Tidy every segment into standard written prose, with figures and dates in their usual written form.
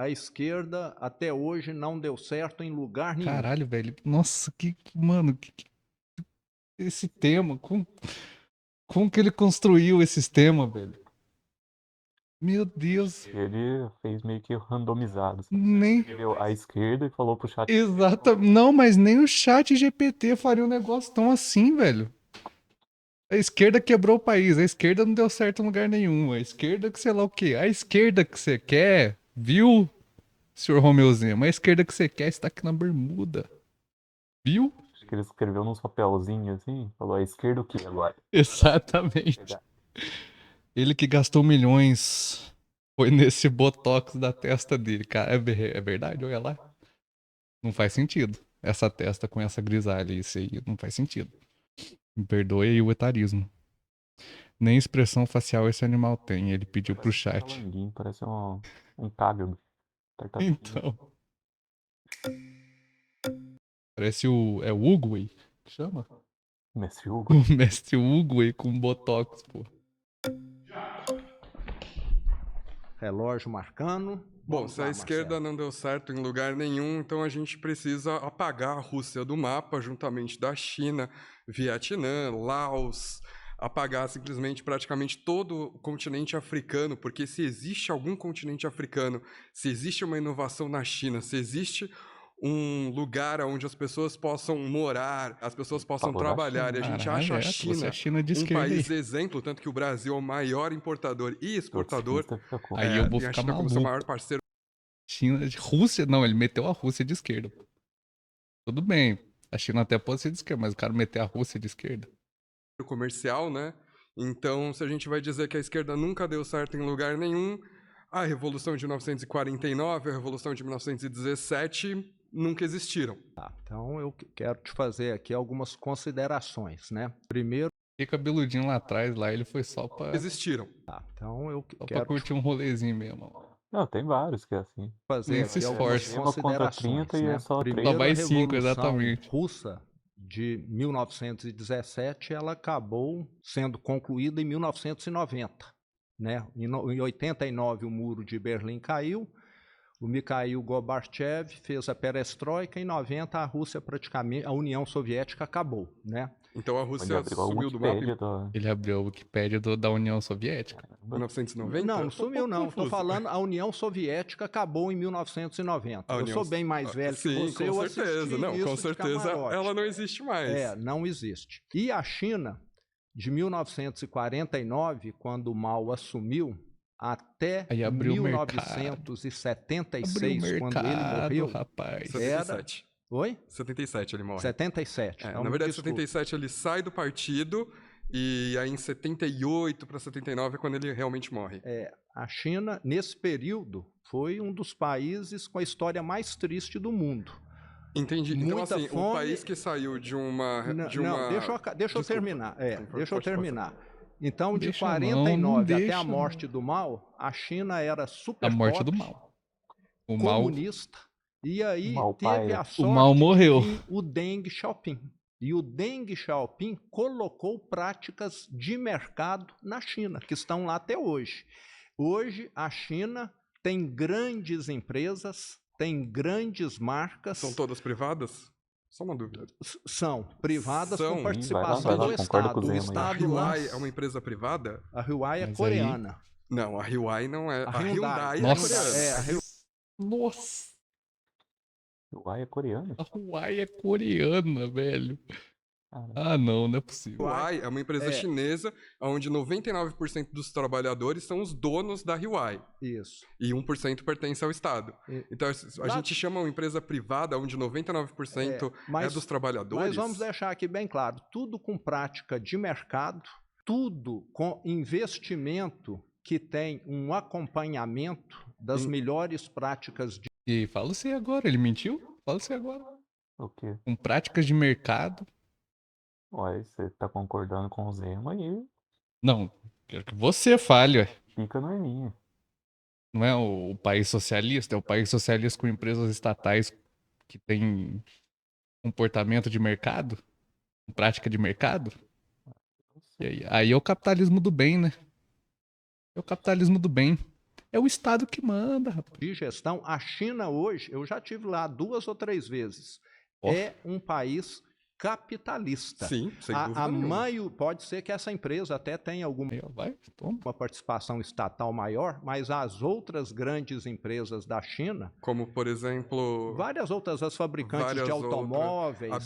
A esquerda até hoje não deu certo em lugar nenhum. Caralho, velho. Nossa, mano, esse tema, como que ele construiu esse tema, velho? Meu Deus, Ele fez meio que randomizado. nem Ele deu à esquerda e falou pro chat. exata, não, mas nem o chat GPT faria um negócio tão assim, velho. A esquerda quebrou o país, a esquerda não deu certo em lugar nenhum, a esquerda que sei lá o quê, a esquerda que você quer, viu, senhor Romeu Zema, a esquerda que você quer está aqui na bermuda, viu? Acho que ele escreveu num papelzinho assim. Falou à esquerda o quê agora? Exatamente. Ele que gastou milhões foi nesse botox da testa dele, cara, é verdade, olha lá. Não faz sentido. Essa testa com essa grisalha, isso aí não faz sentido. Me perdoe aí o etarismo. Nem expressão facial esse animal tem, ele pediu pro chat. Calanguinho, parece um cágado. Tartaruga. Então, parece o Uguay, que chama? Mestre Hugo. O mestre Uguay com botox, pô. Relógio marcando. Bom, Vamos se a lá, esquerda Marcelo. não deu certo em lugar nenhum, então a gente precisa apagar a Rússia do mapa, juntamente da China, Vietnã, Laos, apagar simplesmente praticamente todo o continente africano, porque se existe algum continente africano, se existe uma inovação na China, se existe um lugar onde as pessoas possam morar, as pessoas possam Falou da trabalhar, e a China. gente Caralho, acha a trouxe a China China de um esquerda aí. país exemplo, tanto que o Brasil é o maior importador e exportador, Trotskista fica com. Aí eu vou tem a ficar China como seu maior maluco. parceiro China de Rússia, não, ele meteu a Rússia de esquerda. Tudo bem, a China até pode ser de esquerda, mas o cara meter a Rússia de esquerda. comercial, né? Então, se a gente vai dizer que a esquerda nunca deu certo em lugar nenhum, a Revolução de 1949, a Revolução de 1917 nunca existiram. Tá, então eu quero te fazer aqui algumas considerações, né? Primeiro, E cabeludinho lá atrás, lá ele foi só Existiram. tá, então eu pra quero te curtir um rolezinho mesmo. Ó. Não, tem vários que é assim. fazer Nem se aqui algumas esforce. Zema contra considerações, 30 e né? é só Lá 3. Primeiro, a vai 5, Revolução exatamente. Russa de 1917, ela acabou sendo concluída em 1990, né? Em 89 o Muro de Berlim caiu, o Mikhail Gorbachev fez a perestroika, em 90 a Rússia praticamente, a União Soviética acabou, né? Então a Ele Rússia abriu a sumiu do mapa em Wikipédia da. Ele abriu a Wikipédia da União Soviética. 1990? Não, não Tô um sumiu pouco não, estou confuso. falando a União Soviética acabou em 1990. A Eu União- sou bem mais velho que Sim, você, com eu certeza. assisti Não, isso com de certeza camarote. ela não existe mais. Não existe. E a China, de 1949, quando Mao assumiu, até Aí abriu o mercado. Abriu o 1976, quando ele mercado, morreu, rapaz. era... 77. Oi? 77 ele morre. 77. É, então na me verdade, desculpe. 77 ele sai do partido e aí em 78 para 79 é quando ele realmente morre. A China, nesse período, foi um dos países com a história mais triste do mundo. Entendi. Então, Muita assim, fome... o país que saiu de uma... Não, deixa eu Desculpa. terminar. Deixa eu Pode terminar. Então, de Deixa não, 49 até a deixa morte do Mao, a China era a super morte do pobre, mal. O mal, comunista, e aí Mal teve pai. a o mal sorte de morreu. vir o Deng Xiaoping. E o Deng Xiaoping colocou práticas de mercado na China, que estão lá até hoje. Hoje, a China tem grandes empresas, tem grandes marcas. São todas privadas? Só uma dúvida. São privadas São. com Vai participação lá, do concordo com Estado. o O Zema aí. A Estado lá... Hyundai é uma empresa privada? A Hyundai é Mas coreana. Não, a Hyundai não é. A A Hyundai. Hyundai é Nossa. coreana. Nossa. O Uai é coreano? A Huawei é coreana, velho. Caramba. Ah, não é possível. A Hyundai é uma empresa chinesa onde 99% dos trabalhadores são os donos da Hyundai. Isso. E 1% pertence ao Estado. Então, a gente chama uma empresa privada onde 99% é dos trabalhadores. Mas vamos deixar aqui bem claro, tudo com prática de mercado, tudo com investimento que tem um acompanhamento das melhores práticas de... E fala você agora, ele mentiu? Fala você agora. O quê? Com práticas de mercado. Uai, você tá concordando com o Zema e Não, quero que você fale, ué. fica no minha. Não é o país socialista, é o país socialista com empresas estatais que têm comportamento de mercado, com prática de mercado. E aí é o capitalismo do bem, né? É o capitalismo do bem. É o Estado que manda, rapaz. De gestão, a China hoje, eu já tive lá 2 ou 3 vezes, Ó. é um país capitalista. Sim, sem dúvida nenhuma. Pode ser que essa empresa até tenha alguma Aí, ó, vai, toma. participação estatal maior, mas as outras grandes empresas da China, Como, por exemplo, várias outras, as fabricantes várias de automóveis, a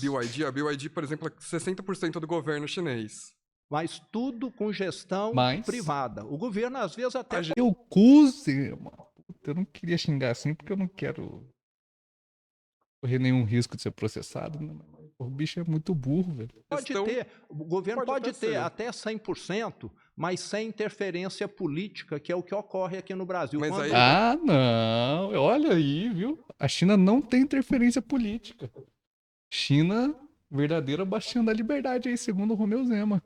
BYD, por exemplo, é 60% do governo chinês. mas tudo com gestão Mas- privada. O governo, às vezes, até Eu cuse, mano. Puta, eu não queria xingar assim porque eu não quero correr nenhum risco de ser processado, né? O bicho é muito burro, velho. pode Questão- ter, o governo pode pode até ter ser. até 100%, mas sem interferência política, que é o que ocorre aqui no Brasil. Mas Quando- aí- Ah, não. Olha aí, viu? A China não tem interferência política. China, verdadeira bastião da liberdade aí, segundo o Romeu Zema.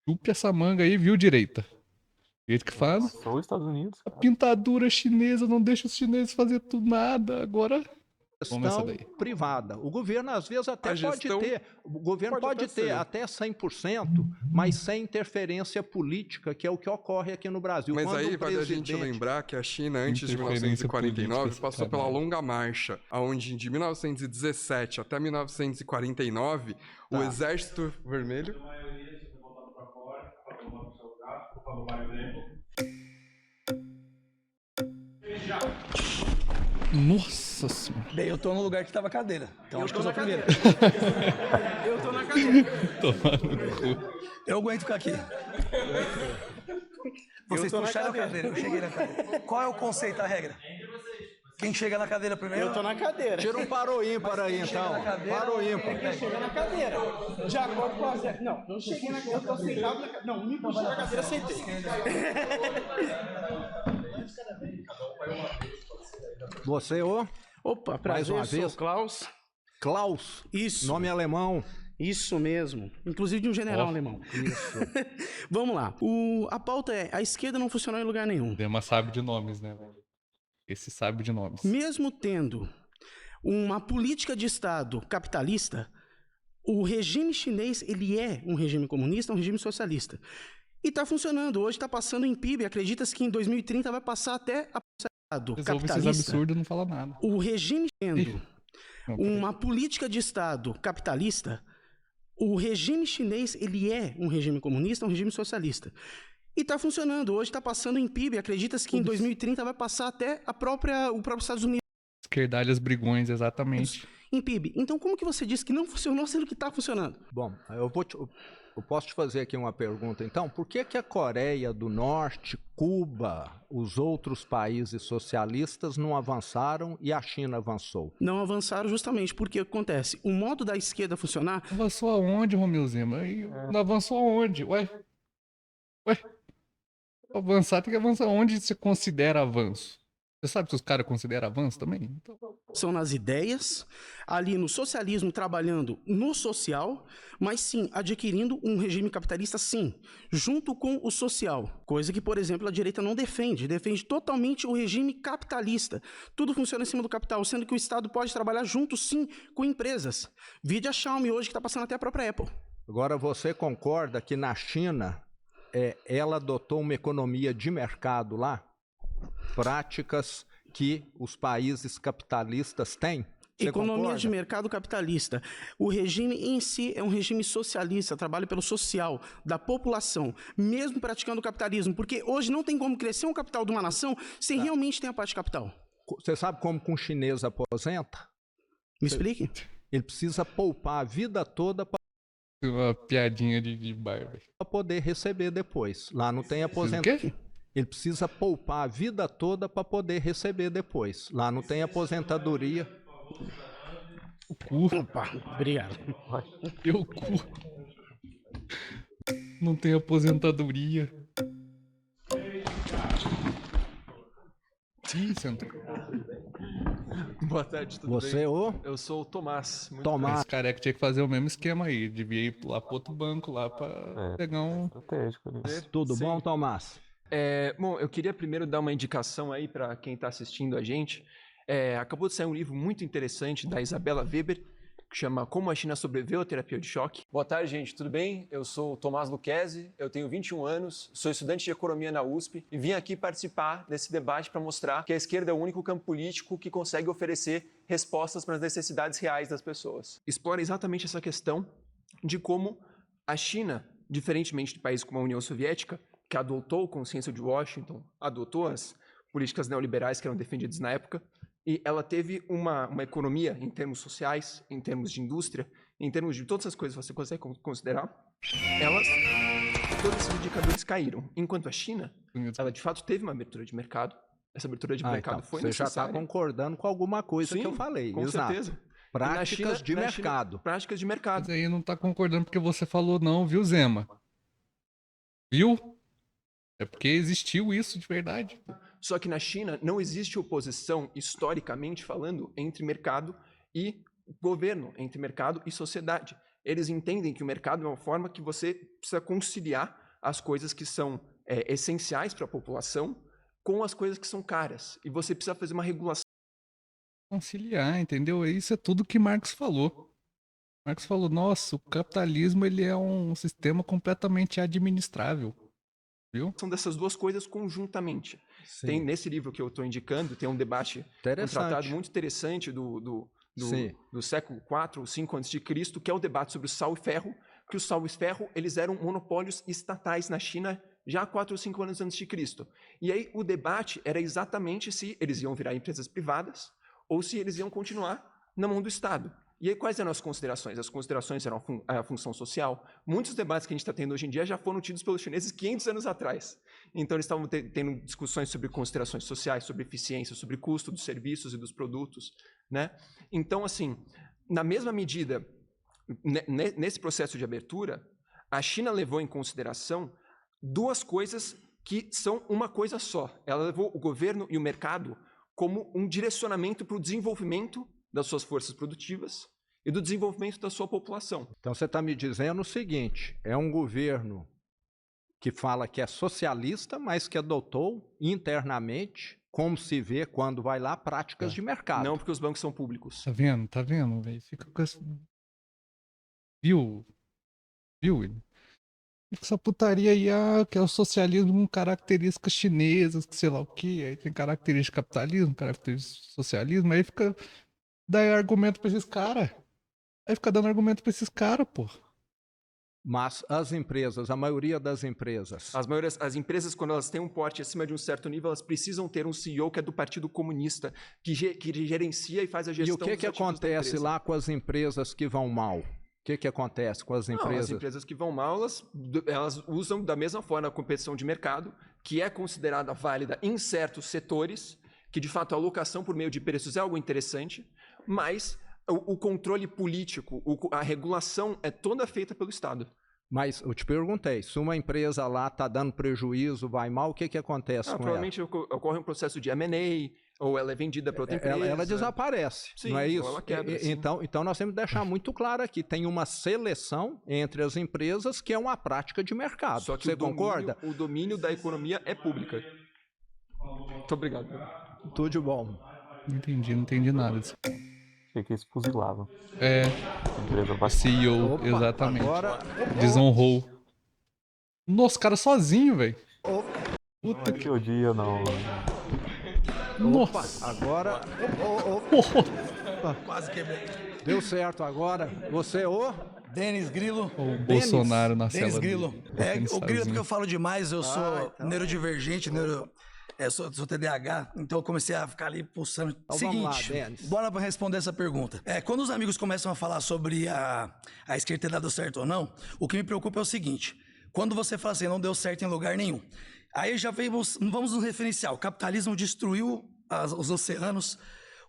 Chupe essa manga aí, viu, direita? Jeito que faz. Só os Estados Unidos, A cara. pintadura chinesa não deixa os chineses fazer tudo nada. Agora, vamos nessa gestão daí. privada. O governo, às vezes, até A pode gestão ter. O governo pode pode até ter ser. até 100%, mas sem interferência política, que é o que ocorre aqui no Brasil. Mas Quando aí o vale a gente presidente- lembrar que a China, antes de Interferência 1949, política, passou pela sacanagem. longa marcha, onde de 1917 até 1949, o Tá. Exército Vermelho... Nossa senhora. Bem, eu tô no lugar que tava a cadeira. Então acho que eu sou o primeiro. Eu tô na cadeira. Tomar no cu. Eu aguento ficar aqui. Vocês tô na puxaram a cadeira. cadeira, eu cheguei na cadeira. Qual é o conceito da regra? Quem chega na cadeira primeiro? Eu tô na cadeira. Tira um paro ímpar aí, então. Paro ímpar. Quem chega na cadeira. De acordo com a regra. Não, eu cheguei na cadeira. Eu tô sentado na cadeira. Não, me puxei na cadeira, sentei. Você, ô? Opa, Mais prazer, uma sou vez. o Klaus. Klaus. Isso. Nome alemão. Isso mesmo. Inclusive de um general Ó. alemão. Isso. Vamos lá. A pauta é: a esquerda não funcionou em lugar nenhum. Dema sabe de nomes, né, velho? Esse sabe de nomes. Mesmo tendo uma política de Estado capitalista, o regime chinês ele é um regime comunista, um regime socialista. E está funcionando. Hoje está passando em PIB. Acredita-se que em 2030 vai passar até a Estado Resolve esses capitalista. absurdos e não fala nada. O regime tendo Não, peraí. uma política de Estado capitalista, o regime chinês ele é um regime comunista, um regime socialista. E está funcionando. Hoje está passando em PIB. Acredita-se que em 2030 vai passar até o próprio Estados Unidos Esquerdalhas brigões, exatamente. em PIB. Então, como que você disse que não funcionou sendo que está funcionando? Bom, eu posso te fazer aqui uma pergunta, então. Por que que a Coreia do Norte, Cuba, os outros países socialistas não avançaram e a China avançou? Não avançaram justamente porque o que acontece? O modo da esquerda funcionar Avançou aonde, Romeu Zema? Não avançou aonde? Ué? Avançar tem que avançar onde você considera avanço. Você sabe se os caras consideram avanço também? Então, são nas ideias, ali no socialismo trabalhando no social, mas sim adquirindo um regime capitalista, sim, junto com o social. Coisa que, por exemplo, a direita não defende. Defende totalmente o regime capitalista. Tudo funciona em cima do capital, sendo que o Estado pode trabalhar junto, sim, com empresas. Vide a Xiaomi hoje, que está passando até a própria Apple. Agora, você concorda que na China ela adotou uma economia de mercado lá? Práticas que os países capitalistas têm? Você Economia concorda? de mercado capitalista. O regime em si é um regime socialista, trabalha pelo social, da população, mesmo praticando o capitalismo, porque hoje não tem como crescer um capital de uma nação sem realmente ter a parte capital. Você sabe como que um chinês aposenta? Me explique? Ele precisa poupar a vida toda para uma piadinha de bar, velho. poder receber depois. Lá não tem O aposentadoria. quê? Ele precisa poupar a vida toda para poder receber depois. Lá não tem aposentadoria. O cu. Opa, obrigado. Teu cu. Não tem aposentadoria. Ih, sentou. Boa tarde, tudo Você, bem? ô Eu sou o Tomás. Muito Tomás, Esse careca tinha que fazer o mesmo esquema aí. Devia ir lá pro outro banco lá pra pegar um. Estratégico ali. tudo Sim. bom, Tomás? Bom, eu queria primeiro dar uma indicação aí para quem está assistindo a gente. Acabou de sair um livro muito interessante da Isabella Weber, que chama Como a China Sobreviveu à Terapia de Choque. Boa tarde, gente, tudo bem? Eu sou o Tomás Lucchesi, eu tenho 21 anos, sou estudante de economia na USP e vim aqui participar desse debate para mostrar que a esquerda é o único campo político que consegue oferecer respostas para as necessidades reais das pessoas. Explora exatamente essa questão de como a China, diferentemente de países como a União Soviética, que adotou o consenso de Washington, adotou as políticas neoliberais que eram defendidas na época, e ela teve uma economia em termos sociais, em termos de indústria, em termos de todas as coisas que você consegue considerar, todos esses indicadores caíram. Enquanto a China, ela de fato teve uma abertura de mercado. Essa abertura de mercado foi necessária. Você já está concordando com alguma coisa que eu falei. Com certeza. Práticas de mercado. Práticas de mercado. Mas aí não tá concordando porque você falou não, viu, Zema? Viu? É porque existiu isso de verdade. Só que na China não existe oposição, historicamente falando, entre mercado e governo, entre mercado e sociedade. Eles entendem que o mercado é uma forma que você precisa conciliar as coisas que são essenciais para a população com as coisas que são caras. E você precisa fazer uma regulação. Conciliar, entendeu? Isso é tudo que Marx falou. Marx falou, nossa, o capitalismo ele é um sistema completamente administrável. Viu? São dessas duas coisas conjuntamente. Tem, nesse livro que eu estou indicando, tem um debate, um tratado muito interessante do século IV ou V a.C., que é o debate sobre o sal e ferro, que o sal e o ferro eles eram monopólios estatais na China já há 4 ou 5 anos antes de Cristo. E aí o debate era exatamente se eles iam virar empresas privadas ou se eles iam continuar na mão do Estado. E aí, quais eram as considerações? As considerações eram a função social. Muitos debates que a gente está tendo hoje em dia já foram tidos pelos chineses 500 anos atrás. Então, eles estavam tendo discussões sobre considerações sociais, sobre eficiência, sobre custo dos serviços e dos produtos, né? Então, assim, na mesma medida, nesse processo de abertura, a China levou em consideração duas coisas que são uma coisa só. Ela levou o governo e o mercado como um direcionamento para o desenvolvimento das suas forças produtivas e do desenvolvimento da sua população. Então você está me dizendo o seguinte, é um governo que fala que é socialista, mas que adotou internamente, como se vê quando vai lá, práticas de mercado. Não, porque os bancos são públicos. Tá vendo, velho? Fica com essa... Viu, William? Essa putaria aí, que é o socialismo com características chinesas, que sei lá o que, aí tem características de capitalismo, características de socialismo, aí fica... Dá argumento pra esses caras. Aí fica dando argumento pra esses caras, pô. Mas as empresas, a maioria das empresas... As empresas, quando elas têm um porte acima de um certo nível, elas precisam ter um CEO que é do Partido Comunista, que gerencia e faz a gestão. E o que acontece lá com as empresas que vão mal? O que acontece com as empresas? As empresas que vão mal, elas usam da mesma forma a competição de mercado, que é considerada válida em certos setores, que de fato a alocação por meio de preços é algo interessante, mas o controle político, a regulação é toda feita pelo Estado. Mas eu te perguntei, se uma empresa lá está dando prejuízo, vai mal, o que acontece com ela? Provavelmente ocorre um processo de M&A, ou ela é vendida para outra empresa. Ela desaparece, sim, não é isso? Ela quebra, então nós temos que deixar muito claro aqui, tem uma seleção entre as empresas que é uma prática de mercado. Só que você concorda? O domínio da economia é pública. Muito obrigado. Tudo de bom. Não entendi nada disso. Achei que eles fuzilavam. CEO, Opa, exatamente. Agora... Desonrou. Nossa, cara sozinho, velho. Puta que o dia não. Nossa. Agora... Quase quebrei. Deu certo agora. Você, Denis Grilo. O Bolsonaro na Denis cela Grilo. dele. O Grilo é porque eu falo demais, eu sou então. neurodivergente, sou TDAH, então eu comecei a ficar ali pulsando. Então Seguinte, vamos lá, Denis. bora pra responder essa pergunta. Quando os amigos começam a falar sobre a esquerda ter dado certo ou não, o que me preocupa é o seguinte, quando você fala assim, não deu certo em lugar nenhum, aí já vamos nos referenciar, o capitalismo destruiu os oceanos,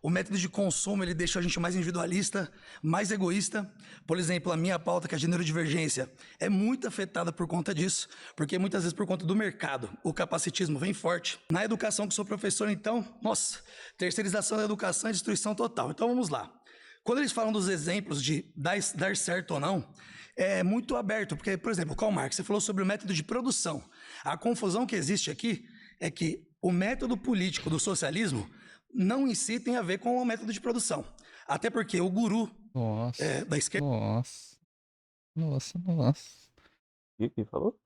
o método de consumo ele deixa a gente mais individualista, mais egoísta. Por exemplo, a minha pauta, que é a neurodivergência, é muito afetada por conta disso, porque muitas vezes por conta do mercado, o capacitismo vem forte. Na educação, que sou professor, então, nossa, terceirização da educação é destruição total. Então vamos lá. Quando eles falam dos exemplos de dar certo ou não, é muito aberto, porque, por exemplo, Karl Marx, você falou sobre o método de produção. A confusão que existe aqui é que o método político do socialismo não em si tem a ver com o método de produção. Até porque o guru da esquerda... Nossa. O que falou?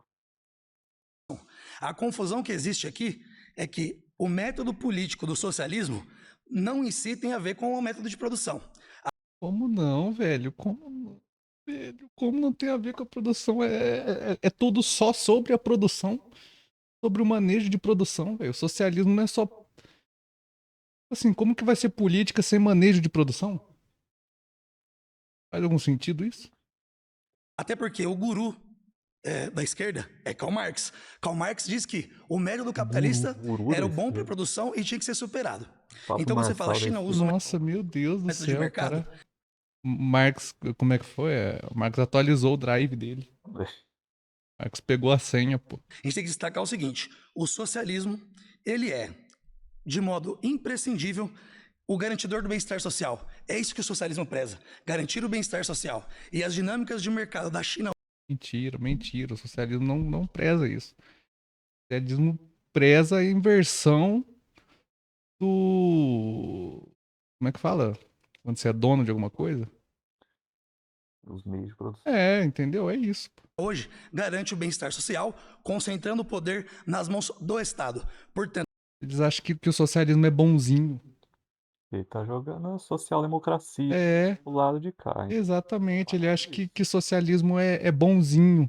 A confusão que existe aqui é que o método político do socialismo não em si tem a ver com o método de produção. Como não, velho? Como não tem a ver com a produção? É tudo só sobre a produção, sobre o manejo de produção, velho. O socialismo não é só... Assim, como que vai ser política sem manejo de produção? Faz algum sentido isso? Até porque o guru da esquerda é Karl Marx. Karl Marx diz que o método capitalista era o bom para a produção e tinha que ser superado. Então você fala, a China usa... Nossa, meu Deus do método de céu, mercado. cara. Marx, como é que foi? O Marx atualizou o drive dele. Marx pegou a senha, pô. A gente tem que destacar o seguinte, o socialismo, ele é, de modo imprescindível, o garantidor do bem-estar social. É isso que o socialismo preza, garantir o bem-estar social. E as dinâmicas de mercado da China... Mentira. O socialismo não preza isso. O socialismo preza a inversão do... Como é que fala? Quando você é dono de alguma coisa? Os meios de produção. Entendeu? É isso. Hoje, garante o bem-estar social, concentrando o poder nas mãos do Estado. Portanto... Eles acham que o socialismo é bonzinho. Ele tá jogando a social-democracia do lado de cá. Hein? Exatamente. Ele acha que socialismo é bonzinho.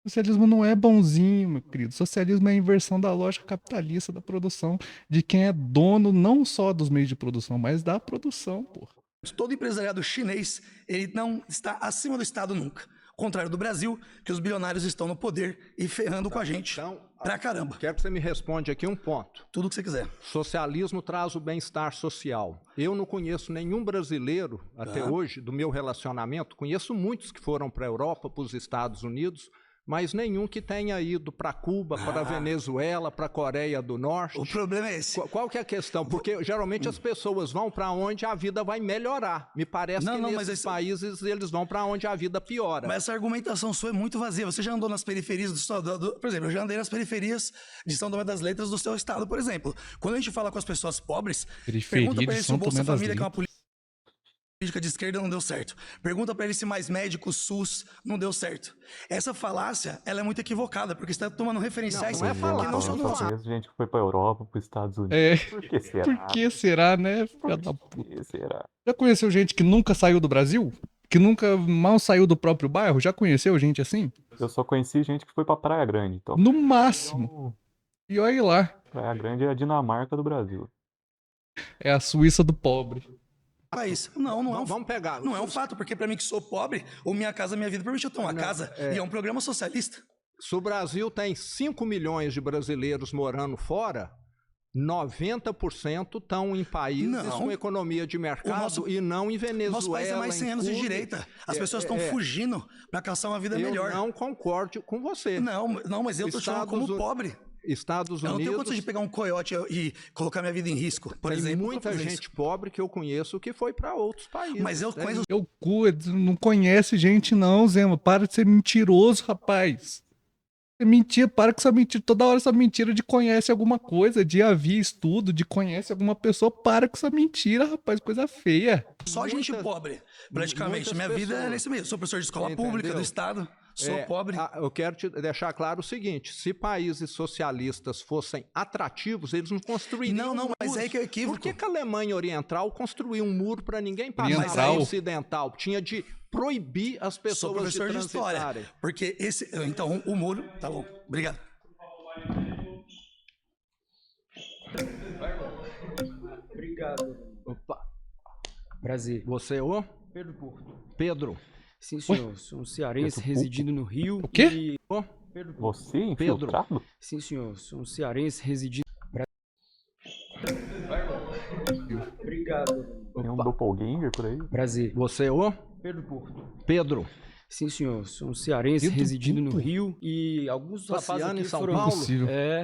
Socialismo não é bonzinho, meu querido. Socialismo é a inversão da lógica capitalista da produção, de quem é dono não só dos meios de produção, mas da produção, porra. Todo empresariado chinês, ele não está acima do Estado nunca. Ao contrário do Brasil, que os bilionários estão no poder e ferrando com a gente. Então, pra caramba. Quero que você me responda aqui um ponto. Tudo que você quiser. Socialismo traz o bem-estar social. Eu não conheço nenhum brasileiro, até hoje, do meu relacionamento, conheço muitos que foram para a Europa, para os Estados Unidos, mas nenhum que tenha ido para Cuba, para a Venezuela, para a Coreia do Norte. O problema é esse. Qual que é a questão? Porque geralmente as pessoas vão para onde a vida vai melhorar. Me parece que nesses países eles vão para onde a vida piora. Mas essa argumentação sua é muito vazia. Você já andou nas periferias do estado? Por exemplo, eu já andei nas periferias de São Tomé das Letras do seu estado, por exemplo. Quando a gente fala com as pessoas pobres, pergunta para eles se o Bolsa Família, que é uma política de esquerda, não deu certo. Pergunta para ele se mais médico, SUS, não deu certo. Essa falácia, ela é muito equivocada, porque você está tomando referenciais não é falácia, que não são do lado. Gente que foi para a Europa, para os Estados Unidos. Por que será? Por que será, né? Filha da puta. Por que será? Já conheceu gente que nunca saiu do Brasil? Que nunca mal saiu do próprio bairro? Já conheceu gente assim? Eu só conheci gente que foi para Praia Grande. Então... No máximo. E olha lá. Praia Grande é a Dinamarca do Brasil. É a Suíça do pobre. País. Não é um Vamos pegar. Não é um fato, porque para mim que sou pobre, o Minha Casa Minha Vida permite eu ter uma casa. E é um programa socialista. Se o Brasil tem 5 milhões de brasileiros morando fora, 90% estão em países com economia de mercado e não em Venezuela. Nosso país é mais 100 anos de direita. As pessoas estão fugindo para caçar uma vida melhor. Eu não concordo com você. Não, mas eu tô te falando como pobre. Estados Unidos... Eu não tenho condição de pegar um coiote e colocar minha vida em risco, por exemplo. Tem muita gente pobre que eu conheço que foi para outros países. Mas eu conheço... Não conhece gente não, Zema. Para de ser mentiroso, rapaz. É mentira, para com essa mentira. Toda hora essa mentira de conhece alguma coisa, de havia estudo, de conhece alguma pessoa. Para com essa mentira, rapaz. Coisa feia. Só gente pobre, praticamente. Minha vida é nesse meio. Sou professor de escola pública do Estado. Sou pobre. Eu quero te deixar claro o seguinte, se países socialistas fossem atrativos, eles não construiriam Não, mas é que é equívoco. Por que a Alemanha Oriental construiu um muro para ninguém passar para ocidental? Tinha de proibir as pessoas de transitarem. História, porque esse... Então, o muro... Tá bom, obrigado. Obrigado. Opa. Prazer. Você, Pedro Porto. Pedro. Sim, senhor. Sou um cearense residindo no Rio. O quê? Pedro Porto. Você, infiltrado? Sim, senhor. Sou um cearense residindo... Obrigado. Tem um doppelganger por aí? Prazer. Você, Pedro Porto. Pedro. Sim, senhor. Sou um cearense residindo no Rio e alguns rapazes aqui em São foram... Paulo.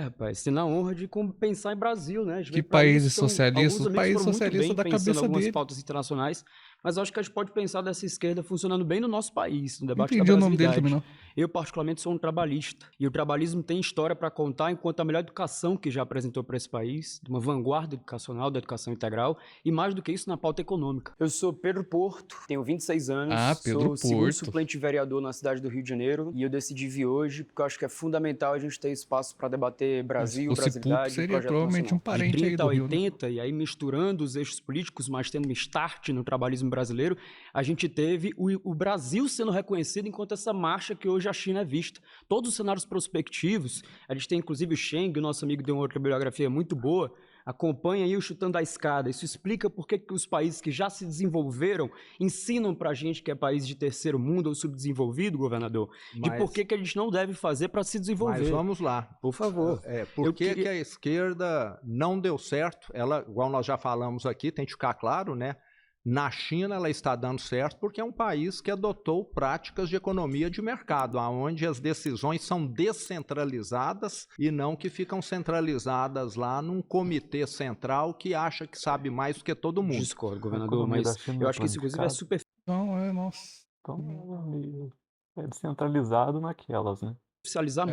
Rapaz, tendo a honra de pensar em Brasil, né? Que países socialistas? O país socialista da cabeça algumas dele. pautas internacionais, mas acho que a gente pode pensar dessa esquerda funcionando bem no nosso país, no debate Entendi da o nome dele brasilidade. também, não. Eu, particularmente, sou um trabalhista. E o trabalhismo tem história para contar enquanto a melhor educação que já apresentou para esse país, de uma vanguarda educacional, da educação integral, e mais do que isso, na pauta econômica. Eu sou Pedro Porto, tenho 26 anos, sou segundo suplente vereador na cidade do Rio de Janeiro, e eu decidi vir hoje porque eu acho que é fundamental a gente ter espaço para debater Brasil, brasilidade, seria provavelmente um parente de 30 aí do a Rio, 80, né? E aí misturando os eixos políticos, mas tendo um start no trabalhismo brasileiro, a gente teve o Brasil sendo reconhecido enquanto essa marcha que hoje a China é vista. Todos os cenários prospectivos, a gente tem inclusive o Cheng, o nosso amigo deu uma outra bibliografia muito boa, acompanha aí o Chutando a Escada. Isso explica por que os países que já se desenvolveram ensinam pra gente que é país de terceiro mundo ou subdesenvolvido, governador, de por que a gente não deve fazer para se desenvolver. Mas vamos lá. Por favor. Por que a esquerda não deu certo? Ela, igual nós já falamos aqui, tem que ficar claro, né? Na China ela está dando certo porque é um país que adotou práticas de economia de mercado, onde as decisões são descentralizadas e não que ficam centralizadas lá num comitê central que acha que sabe mais do que todo mundo. Discordo, governador, mas eu acho que isso inclusive é super... Não, nossa. Então é descentralizado naquelas, né? Oficializar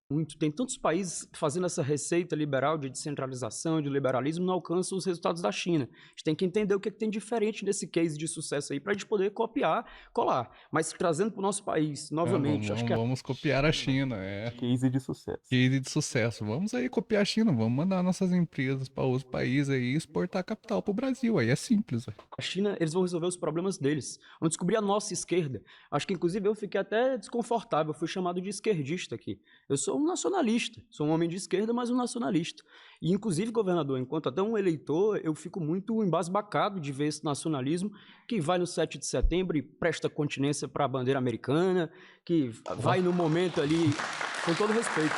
muito. Tem tantos países fazendo essa receita liberal de descentralização, de liberalismo, não alcançam os resultados da China. A gente tem que entender o que tem diferente nesse case de sucesso aí, para a gente poder copiar, colar. Mas trazendo para o nosso país, novamente, acho que... Vamos copiar a China, Case de sucesso. Case de sucesso. Vamos aí copiar a China, vamos mandar nossas empresas para outros países aí e exportar capital para o Brasil. Aí é simples. A China, eles vão resolver os problemas deles. Vão descobrir a nossa esquerda. Acho que, inclusive, eu fiquei até desconfortável. Eu fui chamado de esquerdista aqui. Eu sou um nacionalista. Sou um homem de esquerda, mas um nacionalista. E, inclusive, governador, enquanto até um eleitor, eu fico muito embasbacado de ver esse nacionalismo que vai no 7 de setembro e presta continência para a bandeira americana, que vai no momento ali, com todo respeito.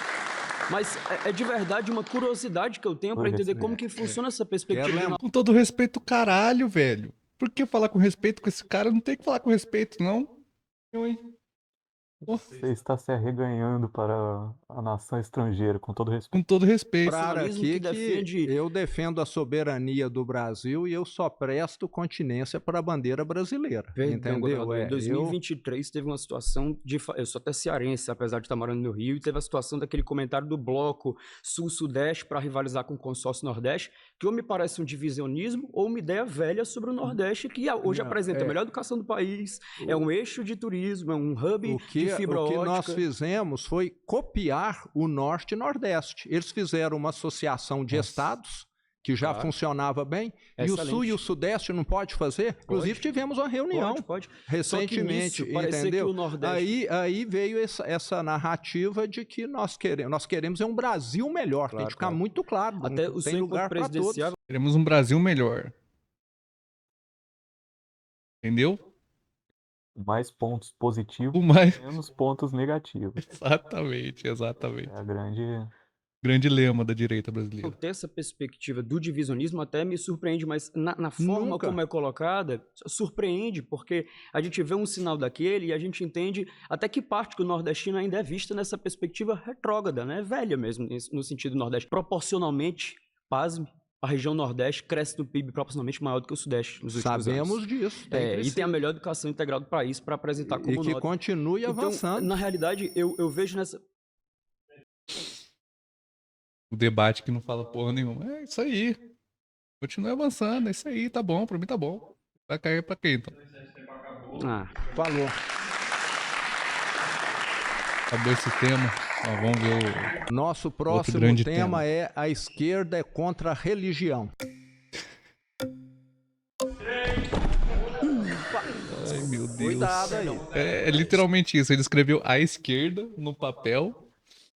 Mas é de verdade uma curiosidade que eu tenho para entender como que funciona essa perspectiva. Com todo respeito, caralho, velho. Por que falar com respeito com esse cara? Não tem que falar com respeito, não. Você está se arreganhando para a nação estrangeira, com todo respeito. Com todo respeito. Claro aqui que eu defendo a soberania do Brasil e eu só presto continência para a bandeira brasileira. Entendeu? Em 2023 teve uma situação de... Eu sou até cearense, apesar de estar morando no Rio, e teve a situação daquele comentário do bloco Sul-Sudeste para rivalizar com o consórcio Nordeste, que ou me parece um divisionismo ou uma ideia velha sobre o Nordeste, que hoje apresenta a melhor educação do país, é um eixo de turismo, é um hub de fibra ótica. O que nós fizemos foi copiar o Norte e Nordeste. Eles fizeram uma associação de estados que já funcionava bem, e o Sul e o Sudeste não pode fazer? Inclusive tivemos uma reunião recentemente, entendeu? Aí veio essa narrativa de que nós queremos um Brasil melhor, tem que ficar muito claro, até não tem lugar para todos. Queremos um Brasil melhor. Entendeu? Mais pontos positivos, menos pontos negativos. Exatamente. É a grande lema da direita brasileira. Ter essa perspectiva do divisionismo até me surpreende, mas na forma como é colocada, surpreende, porque a gente vê um sinal daquele e a gente entende até que parte que o nordestino ainda é vista nessa perspectiva retrógrada, né? Velha mesmo, no sentido do Nordeste. Proporcionalmente, pasme, a região Nordeste cresce no PIB proporcionalmente maior do que o Sudeste nos últimos anos. Sabemos disso. E tem a melhor educação integral do país para apresentar como nota. E que continue avançando. Então, na realidade, eu vejo nessa... O debate que não fala porra nenhuma. É isso aí. Continue avançando, é isso aí, tá bom, pra mim tá bom. Vai cair pra quem, então? Falou. Acabou esse tema. Vamos ver o nosso próximo tema é a esquerda é contra a religião. Ai, meu Deus. Cuidado aí. É literalmente isso. Ele escreveu a esquerda no papel.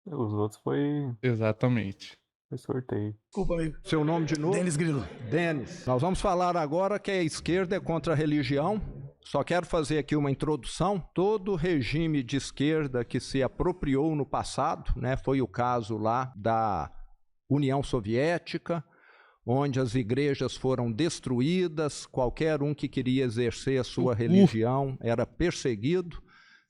Os outros foi... Exatamente. Foi sorteio. Desculpa, amigo. Seu nome de novo? Denis Grilo. Denis. Nós vamos falar agora que a esquerda é contra a religião. Só quero fazer aqui uma introdução. Todo regime de esquerda que se apropriou no passado, né, foi o caso lá da União Soviética, onde as igrejas foram destruídas, qualquer um que queria exercer a sua religião era perseguido.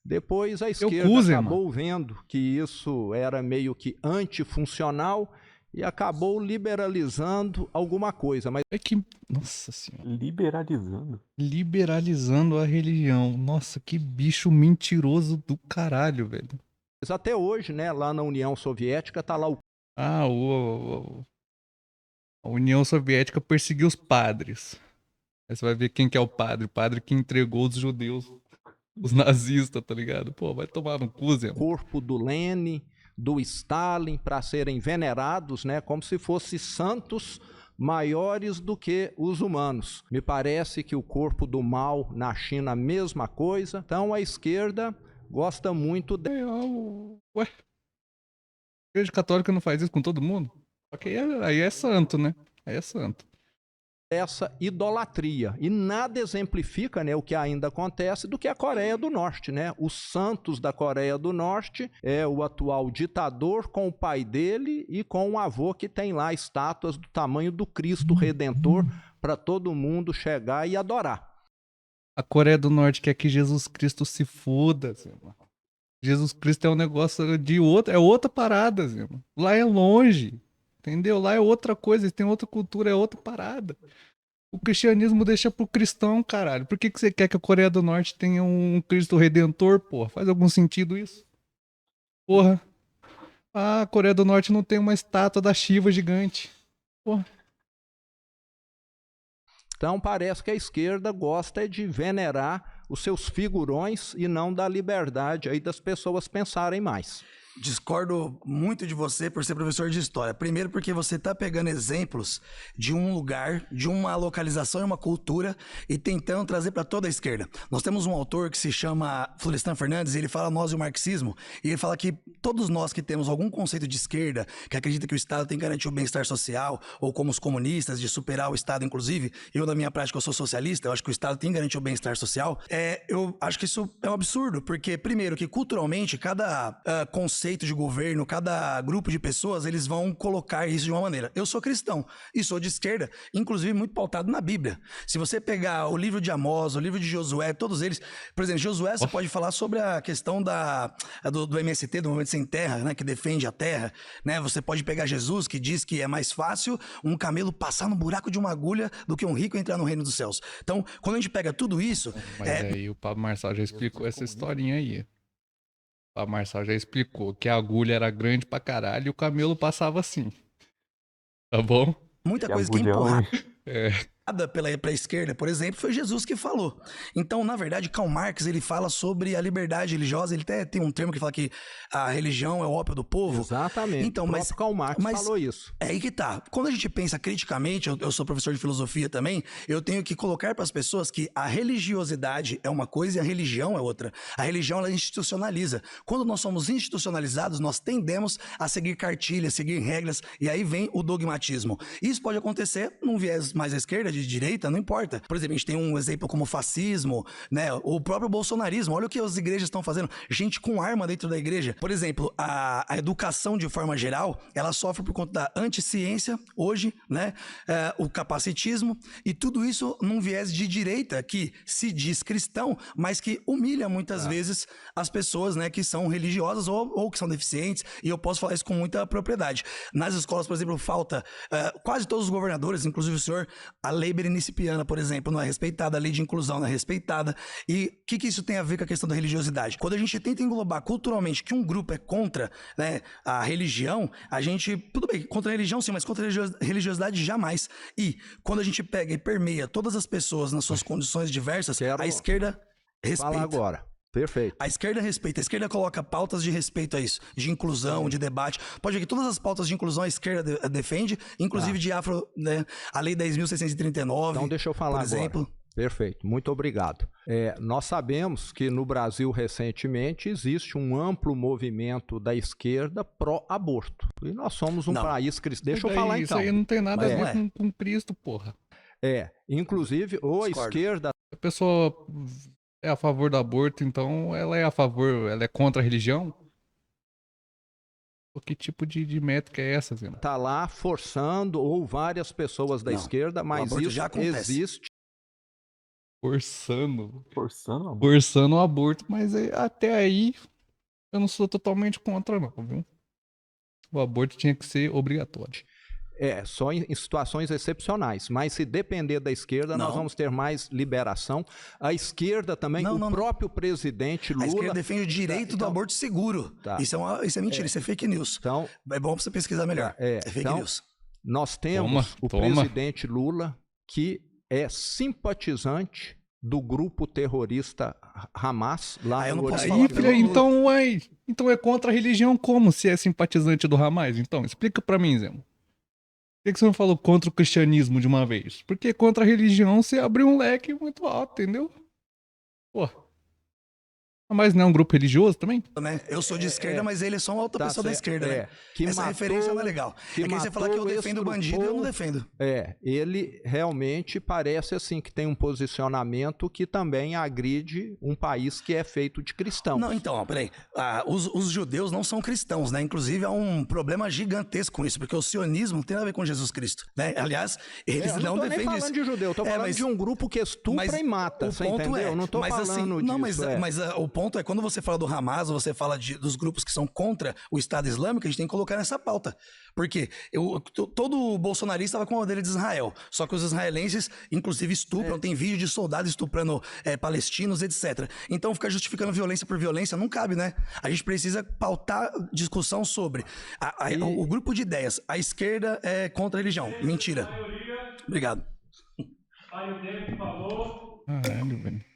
Depois a esquerda acabou vendo que isso era meio que antifuncional e acabou liberalizando alguma coisa. Mas é que, nossa senhora. Liberalizando a religião. Nossa, que bicho mentiroso do caralho, velho. Mas até hoje, né, lá na União Soviética, tá lá o... Ah, a União Soviética perseguiu os padres. Aí você vai ver quem que é o padre que entregou os judeus, os nazistas, tá ligado? Pô, vai tomar no cu, Zé. Corpo do Lenin, do Stalin, para serem venerados, né, como se fossem santos maiores do que os humanos. Me parece que o corpo do Mao na China, a mesma coisa. Então a esquerda gosta muito de... Ué, a Igreja Católica não faz isso com todo mundo? Ok, aí é santo, né? Aí é santo. Essa idolatria. E nada exemplifica, né, o que ainda acontece do que a Coreia do Norte, né? Os santos da Coreia do Norte é o atual ditador com o pai dele e com o avô que tem lá estátuas do tamanho do Cristo Redentor para todo mundo chegar e adorar. A Coreia do Norte quer que Jesus Cristo se foda, Zema. Jesus Cristo é um negócio de outra, é outra parada, Zema. Lá é longe, entendeu? Lá é outra coisa, tem outra cultura, é outra parada. O cristianismo deixa pro cristão, caralho. Por que você quer que a Coreia do Norte tenha um Cristo Redentor, porra? Faz algum sentido isso? Porra. Ah, a Coreia do Norte não tem uma estátua da Shiva gigante. Porra. Então parece que a esquerda gosta de venerar os seus figurões e não da liberdade aí das pessoas pensarem mais. Discordo muito de você por ser professor de história. Primeiro porque você está pegando exemplos de um lugar, de uma localização e uma cultura e tentando trazer para toda a esquerda. Nós temos um autor que se chama Florestan Fernandes e ele fala Nós e o Marxismo, e ele fala que todos nós que temos algum conceito de esquerda, que acredita que o Estado tem que garantir o bem-estar social, ou como os comunistas, de superar o Estado, inclusive, eu na minha prática eu sou socialista, eu acho que o Estado tem que garantir o bem-estar social, eu acho que isso é um absurdo, porque primeiro que culturalmente cada conceito de governo, cada grupo de pessoas, eles vão colocar isso de uma maneira. Eu sou cristão e sou de esquerda, inclusive muito pautado na Bíblia. Se você pegar o livro de Amós, o livro de Josué, todos eles, por exemplo, Josué, você pode falar sobre a questão do MST, do Movimento Sem Terra, né, que defende a terra, né? Você pode pegar Jesus, que diz que é mais fácil um camelo passar no buraco de uma agulha do que um rico entrar no reino dos céus. Então, quando a gente pega tudo isso... Mas aí o Pablo Marçal já explicou essa historinha aí. A Marçal já explicou que a agulha era grande pra caralho e o camelo passava assim. Tá bom? Muita coisa que é empurrada pela esquerda, por exemplo, foi Jesus que falou. Então, na verdade, Karl Marx, ele fala sobre a liberdade religiosa, ele até tem um termo que fala que a religião é o ópio do povo. Exatamente, então, mas Karl Marx falou isso. É aí que tá. Quando a gente pensa criticamente, eu sou professor de filosofia também, eu tenho que colocar para as pessoas que a religiosidade é uma coisa e a religião é outra. A religião, ela institucionaliza. Quando nós somos institucionalizados, nós tendemos a seguir cartilhas, seguir regras, e aí vem o dogmatismo. Isso pode acontecer num viés mais à esquerda, de direita, não importa. Por exemplo, a gente tem um exemplo como o fascismo, né? O próprio bolsonarismo. Olha o que as igrejas estão fazendo. Gente com arma dentro da igreja. Por exemplo, a educação de forma geral, ela sofre por conta da anticiência, hoje, né? O capacitismo e tudo isso num viés de direita que se diz cristão, mas que humilha muitas vezes as pessoas, né? Que são religiosas ou que são deficientes. E eu posso falar isso com muita propriedade. Nas escolas, por exemplo, falta quase todos os governadores, inclusive o senhor, a lei berenice-piana, por exemplo, não é respeitada, a lei de inclusão não é respeitada. E o que isso tem a ver com a questão da religiosidade? Quando a gente tenta englobar culturalmente que um grupo é contra, né, a religião, a gente, tudo bem, contra a religião sim, mas contra a religiosidade jamais. E quando a gente pega e permeia todas as pessoas nas suas condições diversas, a esquerda respeita. Fala agora. Perfeito. A esquerda respeita, a esquerda coloca pautas de respeito a isso, de inclusão, de debate. Pode ver que todas as pautas de inclusão a esquerda defende, inclusive de né, a Lei 10.639. Então deixa eu falar por exemplo. Agora. Perfeito, muito obrigado. Nós sabemos que no Brasil recentemente existe um amplo movimento da esquerda pró-aborto. E nós somos um país cristão. Deixa eu falar então. Isso aí não tem nada a ver com Cristo, porra. Inclusive, ou a esquerda... A pessoa é a favor do aborto, então ela é contra a religião? Que tipo de métrica é essa, Zena? Tá lá forçando, ou várias pessoas da esquerda, mas isso já existe. Forçando o aborto, mas até aí eu não sou totalmente contra não, viu? o aborto tinha que ser obrigatório. Só em situações excepcionais. Mas se depender da esquerda, nós vamos ter mais liberação. A esquerda também, próprio presidente Lula... A esquerda defende o direito do aborto seguro. Isso é mentira, isso é fake news. Então, é bom pra você pesquisar melhor. É fake news. Nós temos presidente Lula, que é simpatizante do grupo terrorista Hamas lá no Oriente. Então é contra a religião como se é simpatizante do Hamas? Então, explica pra mim, Zemo. Por que você não falou contra o cristianismo de uma vez? Porque contra a religião você abriu um leque muito alto, entendeu? Pô. Mas não é um grupo religioso também? Eu sou de esquerda, mas ele é só uma outra pessoa da esquerda, né? Essa referência não é legal. É que aí você fala que eu defendo o bandido e eu não defendo. Ele realmente parece assim que tem um posicionamento que também agride um país que é feito de cristãos. Não, então, peraí. Os judeus não são cristãos, né? Inclusive há um problema gigantesco com isso, porque o sionismo não tem nada a ver com Jesus Cristo, né? Aliás, eles não defendem isso. Eu não tô nem falando de judeu, eu tô falando de um grupo que estupra e mata, você entendeu? Eu não tô falando disso. Mas o ponto é, quando você fala do Hamas, ou você fala dos grupos que são contra o Estado Islâmico, a gente tem que colocar nessa pauta. Porque todo bolsonarista estava com a bandeira de Israel. Só que os israelenses, inclusive, estupram. Tem vídeo de soldados estuprando palestinos, etc. Então, ficar justificando violência por violência não cabe, né? A gente precisa pautar discussão sobre o grupo de ideias. A esquerda é contra a religião. Mentira. Obrigado. Caralho, velho.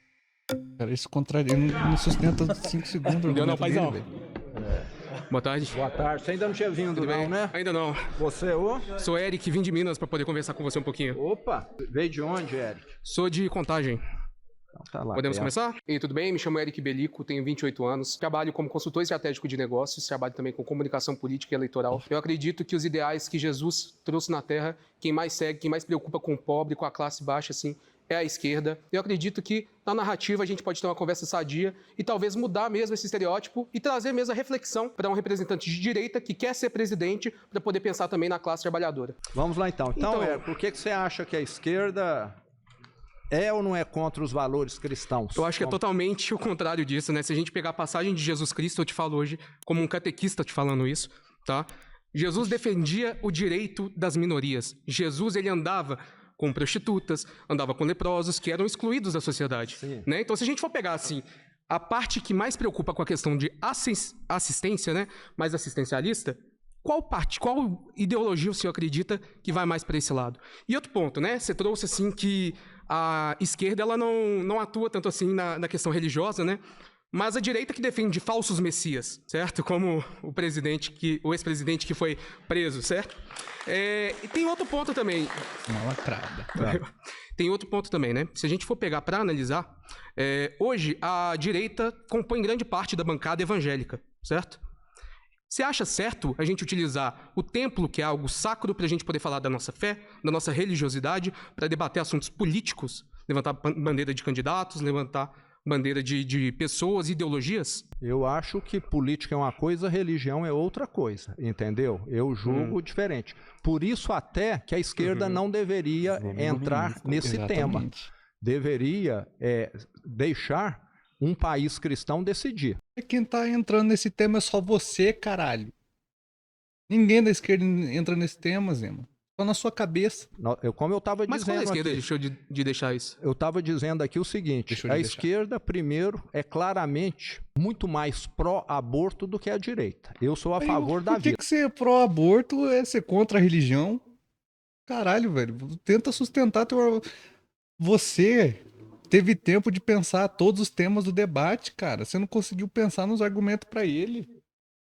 Cara, isso contraria, não sustenta 5 segundos. Não, paizão. Boa tarde. Boa tarde. Você ainda não tinha vindo, não, né? Ainda não. Você Sou Eric, vim de Minas para poder conversar com você um pouquinho. Opa! Veio de onde, Eric? Sou de Contagem. Então, tá lá. Podemos começar? E tudo bem? Me chamo Eric Belico, tenho 28 anos. Trabalho como consultor estratégico de negócios, trabalho também com comunicação política e eleitoral. Eu acredito que os ideais que Jesus trouxe na Terra, quem mais segue, quem mais preocupa com o pobre, com a classe baixa, assim, é a esquerda. Eu acredito que na narrativa a gente pode ter uma conversa sadia e talvez mudar mesmo esse estereótipo e trazer mesmo a reflexão para um representante de direita que quer ser presidente para poder pensar também na classe trabalhadora. Vamos lá então. Então, por que você acha que a esquerda é ou não é contra os valores cristãos? Eu acho que é totalmente o contrário disso, né? Se a gente pegar a passagem de Jesus Cristo, eu te falo hoje como um catequista te falando isso, tá? Jesus defendia o direito das minorias. Jesus, ele andava com prostitutas, andava com leprosos, que eram excluídos da sociedade. Né? Então, se a gente for pegar, assim, a parte que mais preocupa com a questão de assistência, né, mais assistencialista, qual ideologia o senhor acredita que vai mais para esse lado? E outro ponto, né, você trouxe, assim, que a esquerda ela não atua tanto assim na questão religiosa, né, mas a direita que defende falsos messias, certo? Como o ex-presidente que foi preso, certo? E tem outro ponto também. Uma lacrada. Tem outro ponto também, né? Se a gente for pegar para analisar, hoje a direita compõe grande parte da bancada evangélica, certo? Você acha certo a gente utilizar o templo, que é algo sacro, para a gente poder falar da nossa fé, da nossa religiosidade, para debater assuntos políticos, levantar bandeira de candidatos, levantar bandeira de pessoas, ideologias? Eu acho que política é uma coisa, religião é outra coisa, entendeu? Eu julgo diferente. Por isso até que a esquerda não deveria entrar nesse tema. Deveria deixar um país cristão decidir. Quem tá entrando nesse tema é só você, caralho. Ninguém da esquerda entra nesse tema, Zema. Só na sua cabeça. Como eu estava dizendo. Mas quando a esquerda deixou de deixar isso? Eu estava dizendo aqui o seguinte: a esquerda, primeiro, é claramente muito mais pró-aborto do que a direita. Eu sou a favor da vida. Por que ser pró-aborto é ser contra a religião? Caralho, velho. Tenta sustentar teu. Você teve tempo de pensar todos os temas do debate, cara. Você não conseguiu pensar nos argumentos pra ele.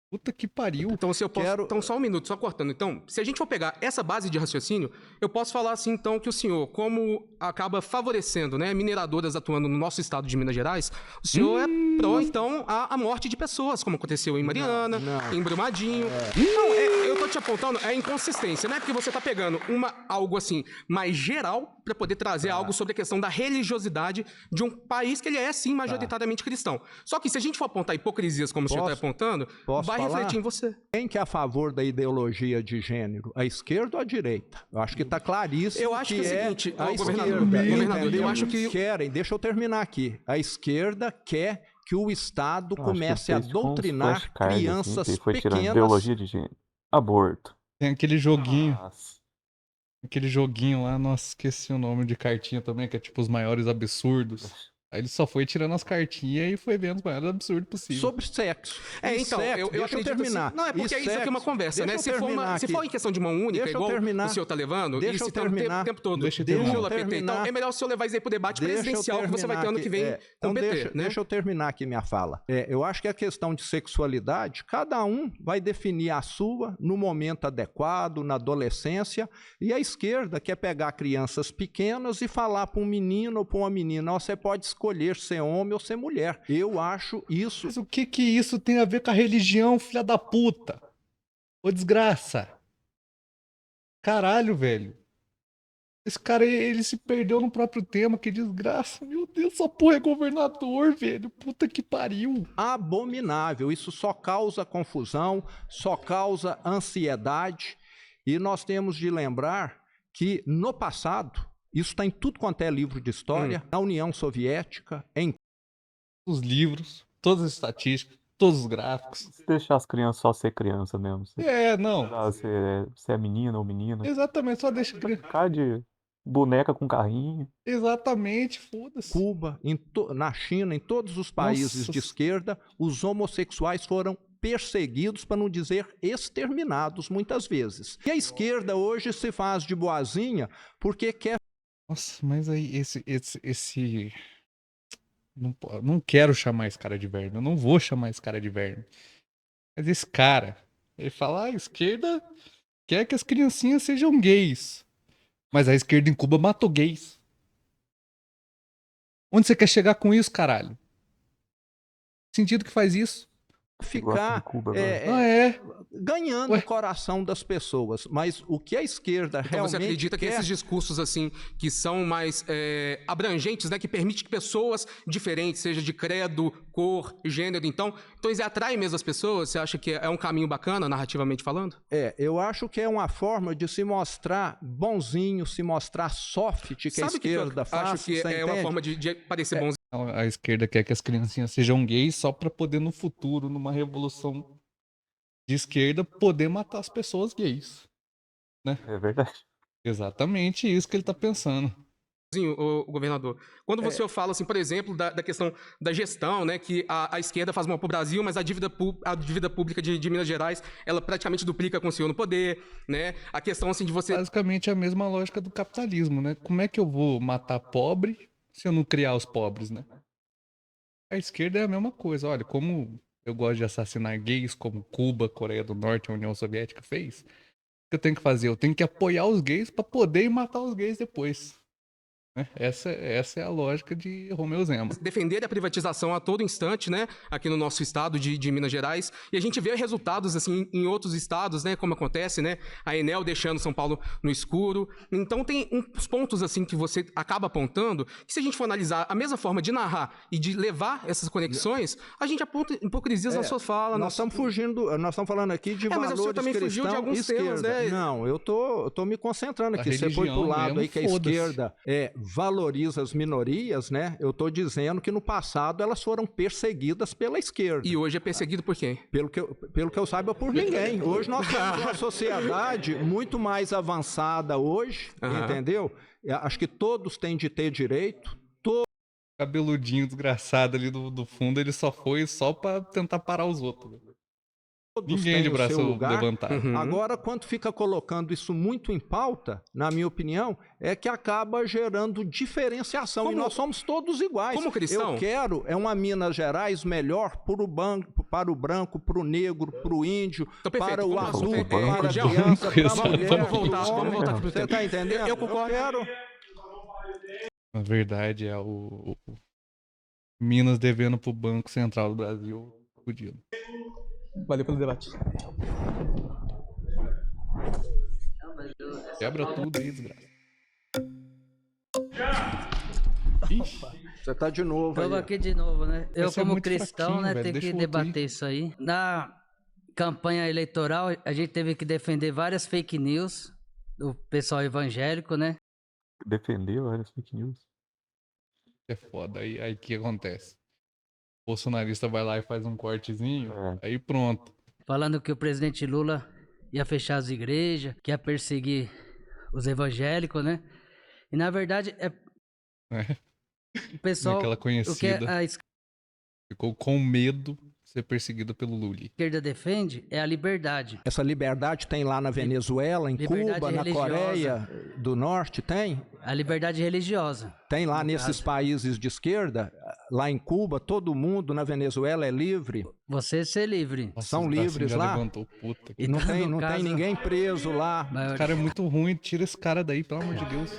Puta que pariu. Então, se eu posso... Então, só um minuto, só cortando. Então, se a gente for pegar essa base de raciocínio, eu posso falar assim, então, que o senhor, como acaba favorecendo, né, mineradoras atuando no nosso estado de Minas Gerais, o senhor é pró, então, a morte de pessoas, como aconteceu em Mariana, em Brumadinho. Não, eu tô te apontando a inconsistência, né? Porque você tá pegando algo, assim, mais geral para poder trazer algo sobre a questão da religiosidade de um país que ele é, sim, majoritariamente cristão. Só que se a gente for apontar hipocrisias, como o senhor tá apontando, vai refletir em você. Quem que é a favor da ideologia de gênero? A esquerda ou a direita? Eu acho que está claríssimo. Eu acho que é o seguinte, governador, eu acho que querem, deixa eu terminar aqui. A esquerda quer que o Estado comece a doutrinar crianças pequenas. Ideologia de gênero. Aborto. Tem aquele joguinho. Nossa. Aquele joguinho lá, nossa, esqueci o nome de cartinha também, que é tipo os maiores absurdos. Aí ele só foi tirando as cartinhas e foi vendo os maiores absurdos possíveis. Sobre sexo. Então, sexo, eu deixa eu terminar. Assim, não, é porque isso aqui é uma conversa, né? Se for em questão de mão única, igual o senhor tá levando, e se tá o tempo todo Lula, PT, então é melhor o senhor levar isso aí pro debate presidencial que você vai ter ano que vem com o PT, né? Deixa eu terminar aqui minha fala. Eu acho que a questão de sexualidade, cada um vai definir a sua no momento adequado, na adolescência, e a esquerda quer pegar crianças pequenas e falar para um menino ou para uma menina, você pode escolher ser homem ou ser mulher. Eu acho isso... Mas o que isso tem a ver com a religião, filha da puta? Ô desgraça. Caralho, velho. Esse cara, ele se perdeu no próprio tema, que desgraça. Meu Deus, essa porra é governador, velho. Puta que pariu. Abominável. Isso só causa confusão, só causa ansiedade. E nós temos de lembrar que, no passado, isso está em tudo quanto é livro de história, na União Soviética, em os livros, todas as estatísticas, todos os gráficos. Se deixar as crianças só ser criança mesmo. Não. Se é menina ou menina. Exatamente, só deixa criança. Ficar de boneca com carrinho. Exatamente, foda-se. Cuba, na China, em todos os países de esquerda, os homossexuais foram perseguidos, para não dizer exterminados, muitas vezes. E a esquerda hoje se faz de boazinha porque quer... Nossa, mas aí esse... Não quero chamar esse cara de verme. Eu não vou chamar esse cara de verme. Mas esse cara, ele fala, a esquerda quer que as criancinhas sejam gays. Mas a esquerda em Cuba matou gays. Onde você quer chegar com isso, caralho? Que sentido que faz isso? Ficar ganhando o coração das pessoas, mas o que a esquerda então realmente você acredita que esses discursos assim que são mais abrangentes, né, que permite que pessoas diferentes, seja de credo, cor, gênero, então eles atraem mesmo as pessoas? Você acha que é um caminho bacana, narrativamente falando? Eu acho que é uma forma de se mostrar bonzinho, se mostrar soft, que a esquerda faz. Acho que é uma forma de parecer bonzinho. A esquerda quer que as criancinhas sejam gays só para poder no futuro, numa revolução de esquerda, poder matar as pessoas gays, né? É verdade. Exatamente isso que ele tá pensando. O governador, quando você fala, assim, por exemplo, da questão da gestão, né, que a esquerda faz mal para o Brasil, mas a dívida pública de Minas Gerais, ela praticamente duplica com o senhor no poder, né, a questão, assim, de você... Basicamente é a mesma lógica do capitalismo, né, como é que eu vou matar pobre se eu não criar os pobres, né? A esquerda é a mesma coisa, olha, como eu gosto de assassinar gays, como Cuba, Coreia do Norte, a União Soviética fez, o que eu tenho que fazer? Eu tenho que apoiar os gays para poder matar os gays depois. Essa é a lógica de Romeu Zema. Defender a privatização a todo instante, né, aqui no nosso estado de Minas Gerais, e a gente vê resultados assim em outros estados, né, como acontece, né, a Enel deixando São Paulo no escuro. Então tem uns pontos assim que você acaba apontando, que se a gente for analisar a mesma forma de narrar e de levar essas conexões, a gente aponta hipocrisias na sua fala. Nós estamos falando aqui de valores mas o senhor também fugiu de alguns esquerda. temas, né? Não, eu tô me concentrando aqui. Você foi pro lado aí que a esquerda valoriza as minorias, né? Eu estou dizendo que no passado elas foram perseguidas pela esquerda. E hoje é perseguido por quem? Pelo que eu saiba, por ninguém. Hoje nós temos uma sociedade muito mais avançada hoje, entendeu? Acho que todos têm de ter direito. Cabeludinho desgraçado ali do fundo, ele só foi só para tentar parar os outros. Ninguém de braço levantado. Agora, quando fica colocando isso muito em pauta, na minha opinião, é que acaba gerando diferenciação. E nós somos todos iguais. Como cristão? Eu quero uma Minas Gerais melhor para o branco, para o negro, para o índio, para o adulto, para a criança, para a mulher. Vamos voltar aqui pro Você está entendendo? Eu concordo. Na verdade, é o Minas devendo pro Banco Central do Brasil. Fudido. Valeu pelo debate. Quebra tudo aí, desgraça. Você tá de novo aí. Estamos aqui de novo, né? Eu, como cristão, né, velho, tenho que debater isso aí. Na campanha eleitoral, a gente teve que defender várias fake news do pessoal evangélico, né? Defender várias fake news. É foda. Aí o que acontece? O bolsonarista vai lá e faz um cortezinho, aí pronto. Falando que o presidente Lula ia fechar as igrejas, que ia perseguir os evangélicos, né? E na verdade o pessoal, aquela conhecida, ficou com medo de ser perseguido pelo Lula. A esquerda defende é a liberdade. Essa liberdade tem lá na Venezuela, em Cuba, na Coreia do Norte, tem? A liberdade religiosa. Tem lá nesses países de esquerda, lá em Cuba, todo mundo, na Venezuela é livre. Você ser livre. Nossa, são livres lá. Levantou, puta. E não tem ninguém preso lá. O cara é muito ruim, tira esse cara daí, pelo amor de Deus.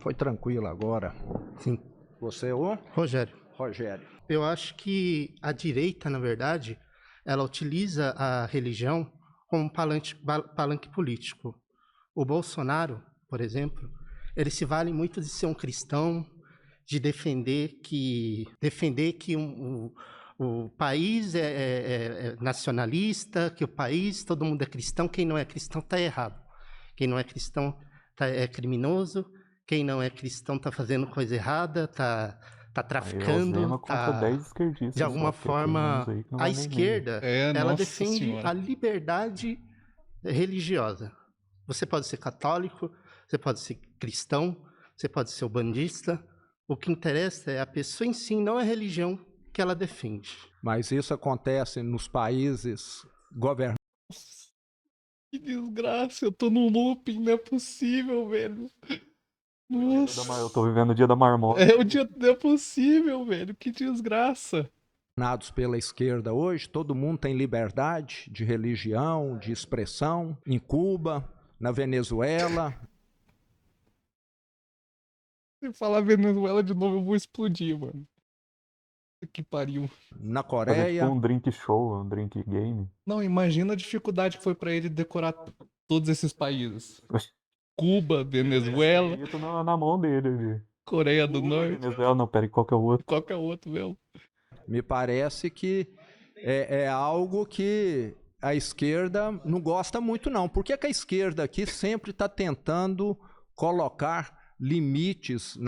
Foi tranquilo agora. Sim. Você ou? Rogério. Rogério. Eu acho que a direita, na verdade, ela utiliza a religião como palanque político. O Bolsonaro, por exemplo, ele se vale muito de ser um cristão, de defender que o país é nacionalista, que o país, todo mundo é cristão, quem não é cristão está errado. Quem não é cristão é criminoso, quem não é cristão está fazendo coisa errada, está traficando, de alguma forma. A esquerda, ela defende a liberdade religiosa. Você pode ser católico, você pode ser cristão, você pode ser bandista. O que interessa é a pessoa em si, não a religião que ela defende. Mas isso acontece nos países governados. Que desgraça, eu tô num looping, não é possível, velho. Nossa. Eu tô vivendo o dia da marmota. Não é possível, velho, que desgraça. Governados pela esquerda hoje, todo mundo tem liberdade de religião, de expressão. Em Cuba, na Venezuela. Se falar Venezuela de novo, eu vou explodir, mano. Que pariu. Na Coreia. Fazer tipo um drink show, um drink game. Não, imagina a dificuldade que foi pra ele decorar todos esses países. Cuba, Venezuela. Eu tô na mão dele ali. Coreia do Norte. Venezuela, não, peraí, qual que é o outro? Qual que é o outro, meu? Me parece que é algo que a esquerda não gosta muito, não. Por que a esquerda aqui sempre está tentando colocar limites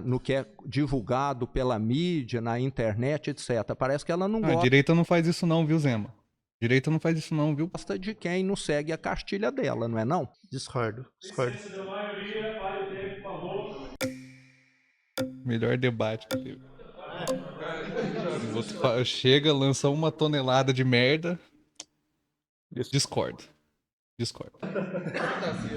no que é divulgado pela mídia, na internet, etc. Parece que ela não gosta. A direita não faz isso não, viu, Zema? Direita não faz isso não, viu? Gosta de quem não segue a cartilha dela, não é não? Discordo. Melhor debate que teve. Chega, lança 1 tonelada de merda. Discordo. A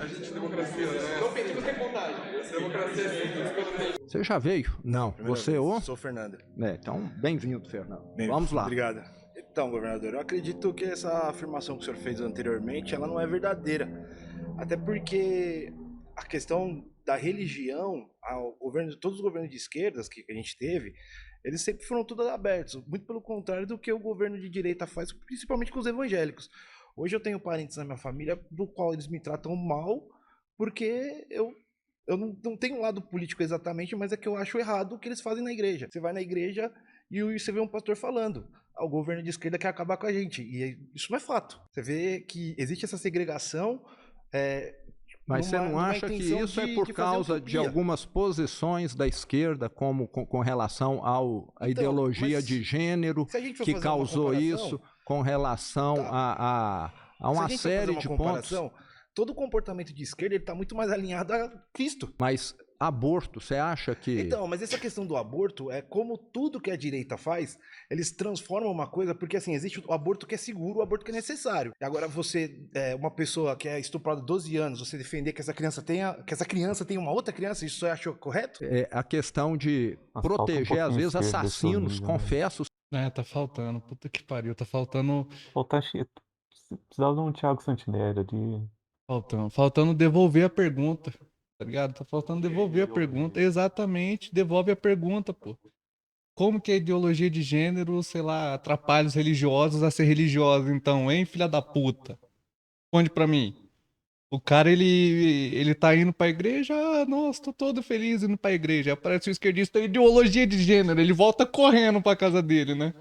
gente democracia, né? Não pedimos reportagem. Democracia sim. Você já veio? Não. Você ou? Sou o Fernando. Então, bem-vindo, Fernando. Vamos lá. Obrigado. Então, governador, eu acredito que essa afirmação que o senhor fez anteriormente, ela não é verdadeira. Até porque a questão da religião, todos os governos de esquerdas que a gente teve, eles sempre foram todos abertos. Muito pelo contrário do que o governo de direita faz, principalmente com os evangélicos. Hoje eu tenho parentes na minha família do qual eles me tratam mal, porque eu não tenho um lado político exatamente, mas é que eu acho errado o que eles fazem na igreja. Você vai na igreja e você vê um pastor falando: o governo de esquerda quer acabar com a gente. E isso não é fato. Você vê que existe essa segregação. Mas você não acha que isso é por causa de algumas posições da esquerda, como com relação à ideologia de gênero, que causou isso, com relação a uma série de pontos? Todo o comportamento de esquerda está muito mais alinhado a Cristo. Mas aborto, você acha que... Então, mas essa questão do aborto é como tudo que a direita faz, eles transformam uma coisa, porque assim, existe o aborto que é seguro, o aborto que é necessário. E agora você, uma pessoa que é estuprada 12 anos, você defender que essa criança tenha uma outra criança, isso você acha correto? É a questão de proteger, às vezes, assassinos, confessos. Tá faltando, puta que pariu, tá faltando... Precisava de um Thiago Santinelli ali. Faltando devolver a pergunta, tá ligado? Tá faltando devolver a pergunta. Exatamente, devolve a pergunta, pô. Como que a ideologia de gênero, sei lá, atrapalha os religiosos a ser religiosos, então, hein, filha da puta? Responde pra mim. O cara, ele tá indo pra igreja, nossa, tô todo feliz indo pra igreja. Aparece o esquerdista, ideologia de gênero, ele volta correndo pra casa dele, né?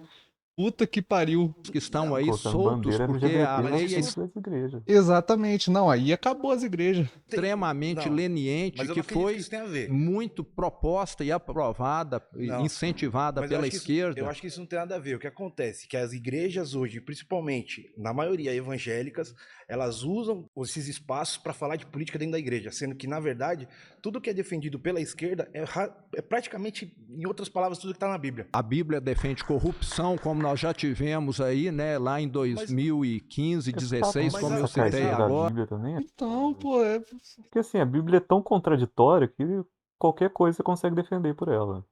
Puta que pariu. Que estão aí soltos porque a lei é... Exatamente. Não, aí acabou as igrejas. Extremamente leniente, que foi muito proposta e aprovada, incentivada pela esquerda. Eu acho que isso não tem nada a ver. O que acontece é que as igrejas hoje, principalmente, na maioria evangélicas, elas usam esses espaços para falar de política dentro da igreja, sendo que, na verdade, tudo que é defendido pela esquerda é praticamente, em outras palavras, tudo que está na Bíblia. A Bíblia defende corrupção, como nós já tivemos aí, né, lá em 2015, 2016, como eu citei agora. Então, pô, porque assim, a Bíblia é tão contraditória que qualquer coisa você consegue defender por ela.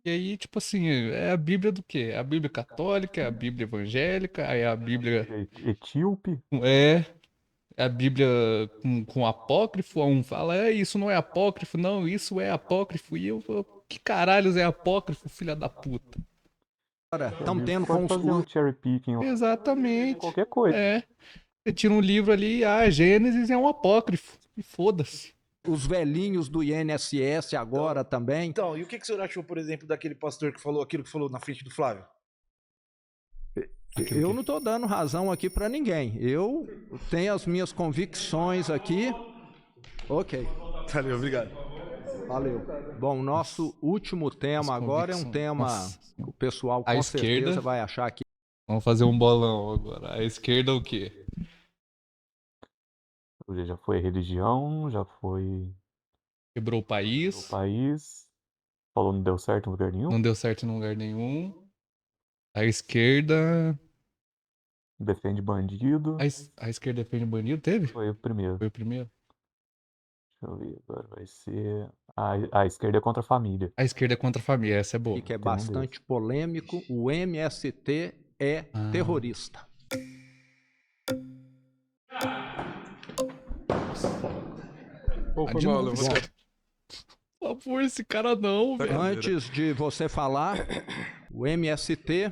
E aí, tipo assim, é a Bíblia do quê? É a Bíblia católica, é a Bíblia evangélica, é a Bíblia... Etíope? É a Bíblia com apócrifo, um fala, isso não é apócrifo, não, isso é apócrifo. E eu falo, que caralhos é apócrifo, filha da puta? Estão tendo com um cherry picking. Exatamente. Qualquer coisa. Você tira um livro ali, Gênesis é um apócrifo. E foda-se. Os velhinhos do INSS agora também. Então, e o que o senhor achou, por exemplo, daquele pastor que falou aquilo que falou na frente do Flávio? Eu não estou dando razão aqui para ninguém. Eu tenho as minhas convicções aqui. Ok. Valeu, obrigado. Valeu. Bom, nosso último tema agora é um tema que o pessoal com certeza vai achar que... Vamos fazer um bolão agora. A esquerda o quê? Já foi religião, já foi... Quebrou o país. Falou não deu certo em lugar nenhum. Não deu certo em lugar nenhum. A esquerda... Defende bandido. A esquerda defende bandido? Teve? Foi o primeiro. Foi o primeiro. Deixa eu ver, agora vai ser... A esquerda é contra a família. A esquerda é contra a família, essa é boa. E que é bastante polêmico. O MST é terrorista. Por favor, esse cara não, velho. Antes de você falar, o MST,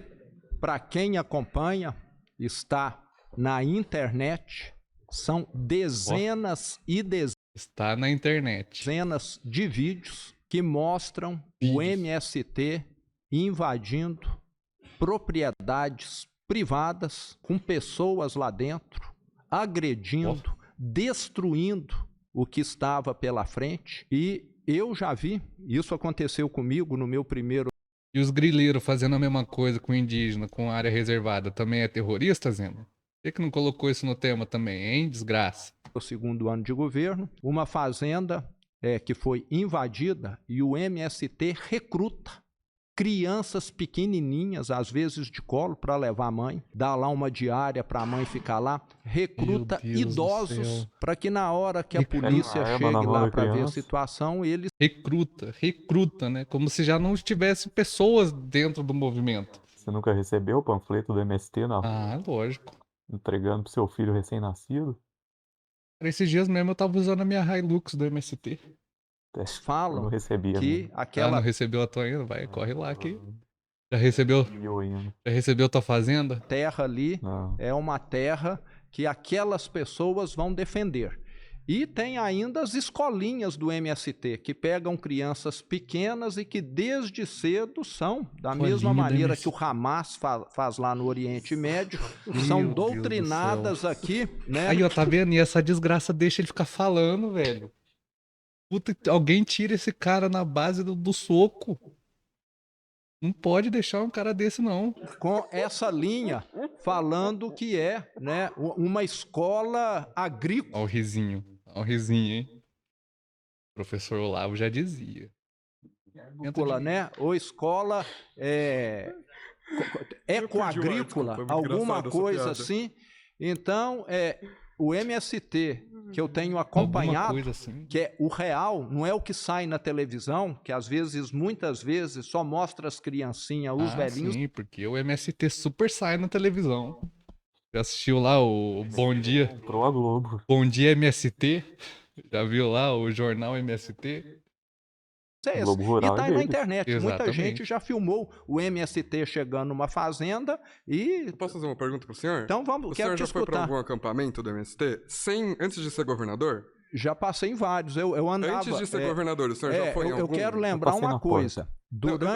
para quem acompanha, está na internet. São dezenas e dezenas. Está na internet. Dezenas de vídeos que mostram o MST invadindo propriedades privadas com pessoas lá dentro, agredindo, destruindo o que estava pela frente. E eu já vi, isso aconteceu comigo no meu primeiro... E os grileiros fazendo a mesma coisa com indígena, com área reservada, também é terrorista, Zeno? Por que não colocou isso no tema também, hein? Desgraça. No segundo ano de governo, uma fazenda que foi invadida e o MST recruta crianças pequenininhas, às vezes de colo, para levar a mãe, dá lá uma diária para a mãe ficar lá, recruta idosos para que na hora que a polícia chegue lá para ver a situação, eles... Recruta, né? Como se já não tivesse pessoas dentro do movimento. Você nunca recebeu o panfleto do MST, não? Lógico. Entregando pro seu filho recém-nascido? Esses dias mesmo eu tava usando a minha Hilux do MST. Falam não recebia, que aquela... não recebeu a tua ainda? Vai, corre lá aqui. Já recebeu tua fazenda? Terra ali é uma terra que aquelas pessoas vão defender. E tem ainda as escolinhas do MST, que pegam crianças pequenas e que desde cedo são, da mesma maneira que o Hamas faz lá no Oriente Médio, são doutrinadas aqui, né? Aí, ó, tá vendo? E essa desgraça deixa ele ficar falando, velho. Puta, alguém tira esse cara na base do soco. Não pode deixar um cara desse, não. Com essa linha, falando que é, né, uma escola agrícola. Olha o risinho, hein? O professor Olavo já dizia. Né? Ou escola ecoagrícola, alguma coisa assim. Então, o MST que eu tenho acompanhado, assim. que é o real, não é o que sai na televisão, que às vezes, muitas vezes, só mostra as criancinhas, os velhinhos. Sim, porque o MST super sai na televisão. Já assistiu lá o Bom Dia? Pro Globo. Bom Dia MST? Já viu lá o jornal MST? Globo Rural e tá aí na internet. Exatamente. Muita gente já filmou o MST chegando numa fazenda e... Eu posso fazer uma pergunta pro senhor? Então vamos, o quero senhor te já escutar. foi para algum acampamento do MST antes de ser governador? Já passei em vários. Eu andava... Antes de ser governador, o senhor já foi em algum? Eu quero lembrar uma coisa.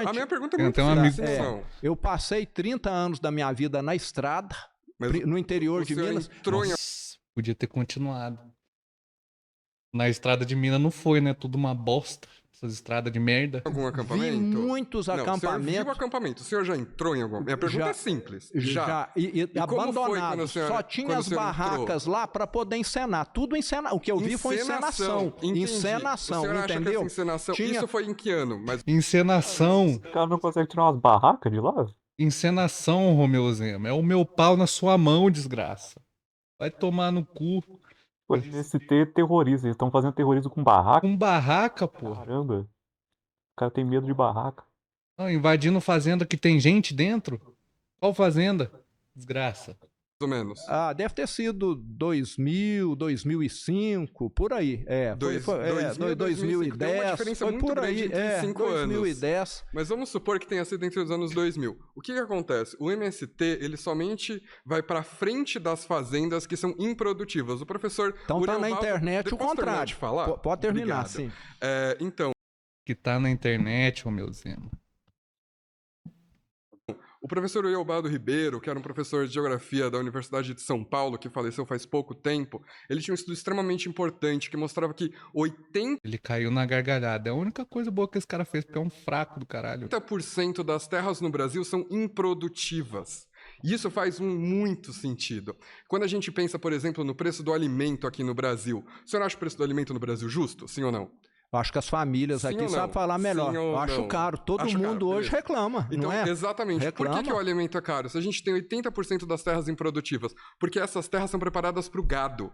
A minha pergunta é muito simples. Eu passei 30 anos da minha vida na estrada, no interior de Minas. Nossa, podia ter continuado. Na estrada de Minas não foi, né? Tudo uma bosta. Essas estradas de merda. Algum acampamento? Vi muitos acampamentos. O senhor viu acampamento? O senhor já entrou em algum? Minha pergunta é simples. Já. E abandonado. Só tinha as barracas lá para poder encenar. Tudo encenar. O que eu vi foi encenação. Encenação, o senhor entendeu? Acha que essa encenação... Isso foi em que ano? Encenação. O cara não consegue tirar umas barracas de lá? Encenação, Romeu Zema. É o meu pau na sua mão, desgraça. Vai tomar no cu. Pô, esse terrorismo. Eles estão fazendo terrorismo com barraca. Com barraca, pô. Caramba. O cara tem medo de barraca. Não, invadindo fazenda que tem gente dentro? Qual fazenda? Desgraça. Mais ou menos. Deve ter sido 2000, 2005, por aí. 2010, foi por aí. 2010. Mas vamos supor que tenha sido entre os anos 2000. O que acontece? O MST, ele somente vai para frente das fazendas que são improdutivas. O professor... Então tá na internet o contrário. De falar? Pode terminar, Obrigado. sim. Então... Que tá na internet, Romeu Zema. O professor Eobaldo Ribeiro, que era um professor de geografia da Universidade de São Paulo, que faleceu faz pouco tempo, ele tinha um estudo extremamente importante que mostrava que 80%... Ele caiu na gargalhada. É a única coisa boa que esse cara fez, porque é um fraco do caralho. 80% das terras no Brasil são improdutivas. E isso faz muito sentido. Quando a gente pensa, por exemplo, no preço do alimento aqui no Brasil, o senhor acha o preço do alimento no Brasil justo, sim ou não? Eu acho que as famílias aqui sabem falar melhor. Eu acho caro. Todo mundo hoje reclama, então, não é? Exatamente. Reclama. Por que o alimento é caro? Se a gente tem 80% das terras improdutivas, porque essas terras são preparadas para o gado.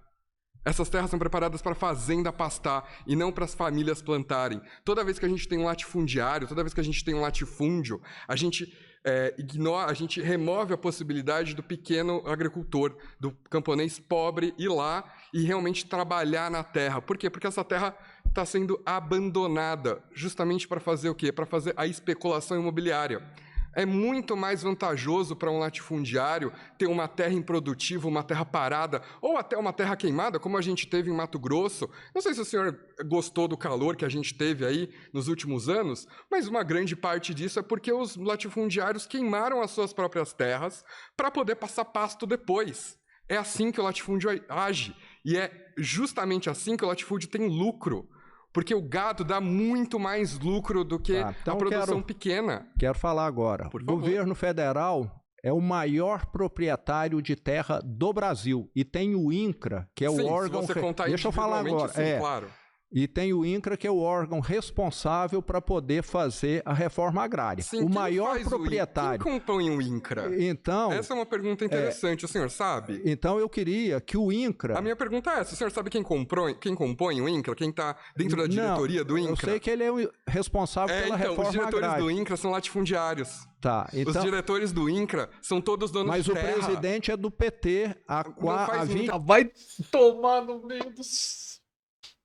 Essas terras são preparadas para a fazenda pastar e não para as famílias plantarem. Toda vez que a gente tem um latifundiário, toda vez que a gente tem um latifúndio, a gente a gente remove a possibilidade do pequeno agricultor, do camponês pobre ir lá e realmente trabalhar na terra. Por quê? Porque essa terra está sendo abandonada justamente para fazer o quê? Para fazer a especulação imobiliária. É muito mais vantajoso para um latifundiário ter uma terra improdutiva, uma terra parada, ou até uma terra queimada, como a gente teve em Mato Grosso. Não sei se o senhor gostou do calor que a gente teve aí nos últimos anos, mas uma grande parte disso é porque os latifundiários queimaram as suas próprias terras para poder passar pasto depois. É assim que o latifúndio age. E é justamente assim que o latifúndio tem lucro. Porque o gado dá muito mais lucro do que então a produção pequena. Quero falar agora. O governo federal é o maior proprietário de terra do Brasil. E tem o INCRA, que é o órgão... Deixa eu falar agora. Sim, claro. E tem o INCRA, que é o órgão responsável para poder fazer a reforma agrária. Sim, o maior proprietário. Quem compõe o INCRA? Então, essa é uma pergunta interessante, o senhor sabe? Então eu queria que o INCRA... A minha pergunta é essa, o senhor sabe quem compõe o INCRA? Quem está dentro da diretoria do INCRA? Eu sei que ele é o responsável pela reforma agrária. Os diretores do INCRA são latifundiários. Tá, então... Os diretores do INCRA são todos donos de terra. Mas o presidente é do PT há 20... Vai tomar no meio dos...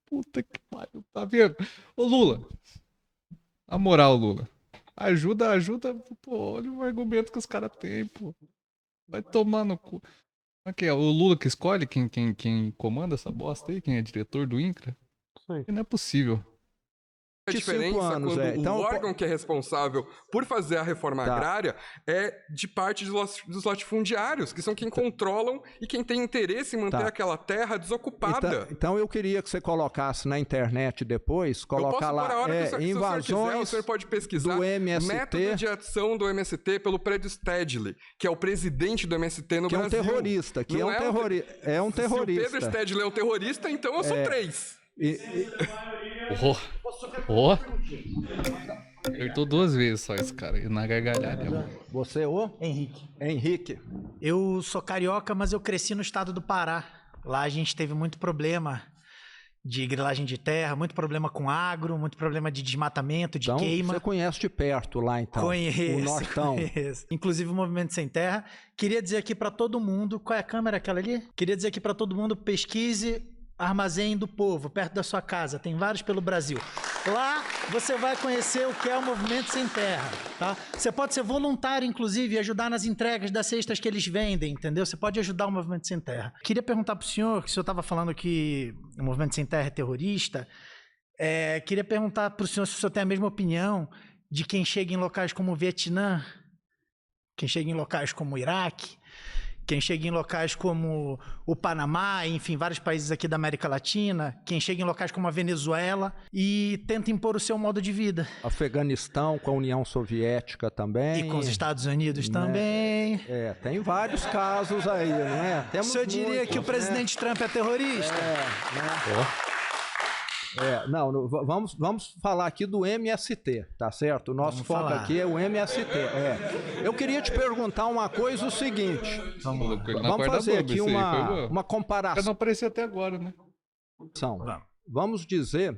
Puta que pariu, tá vendo? Ô Lula, na moral, Lula, ajuda, pô, olha o argumento que os caras têm, pô. Vai tomar no cu. Aqui, é o Lula que escolhe quem comanda essa bosta aí, quem é diretor do INCRA? Não é possível. A diferença quando o órgão que é responsável por fazer a reforma agrária é de parte dos latifundiários, que são quem controlam e quem tem interesse em manter aquela terra desocupada. Então eu queria que você colocasse na internet depois, colocar lá invasões o senhor pode pesquisar do MST, método de ação do MST pelo prédio Stedley, que é o presidente do MST no Brasil. Que é um terrorista, é um terrorista. Se o Pedro Stedley é um terrorista, então eu sou 3. Acertou 2 vezes só esse cara, e na gargalhada. Você é o? Henrique. Eu sou carioca, mas eu cresci no estado do Pará. Lá a gente teve muito problema de grilagem de terra, muito problema com agro, muito problema de desmatamento, de queima. Você conhece de perto lá, então? Conheço. O Nortão. Conheço. Inclusive o Movimento Sem Terra. Queria dizer aqui para todo mundo... Qual é a câmera aquela ali? Queria dizer aqui para todo mundo, pesquise Armazém do Povo, perto da sua casa. Tem vários pelo Brasil. Lá você vai conhecer o que é o Movimento Sem Terra, tá? Você pode ser voluntário, inclusive, e ajudar nas entregas das cestas que eles vendem, entendeu? Você pode ajudar o Movimento Sem Terra. Queria perguntar para o senhor, que o senhor estava falando que o Movimento Sem Terra é terrorista. Queria perguntar para o senhor se o senhor tem a mesma opinião de quem chega em locais como o Vietnã, quem chega em locais como o Iraque, quem chega em locais como o Panamá, enfim, vários países aqui da América Latina, quem chega em locais como a Venezuela e tenta impor o seu modo de vida. Afeganistão com a União Soviética também. E com os Estados Unidos também. Tem vários casos aí, não é? O senhor diria que o presidente Trump é terrorista? Não, vamos falar aqui do MST, tá certo? O nosso foco aqui é o MST. Eu queria te perguntar uma coisa, o seguinte. Vamos fazer aqui uma comparação. Não apareceu até agora, né? Vamos dizer,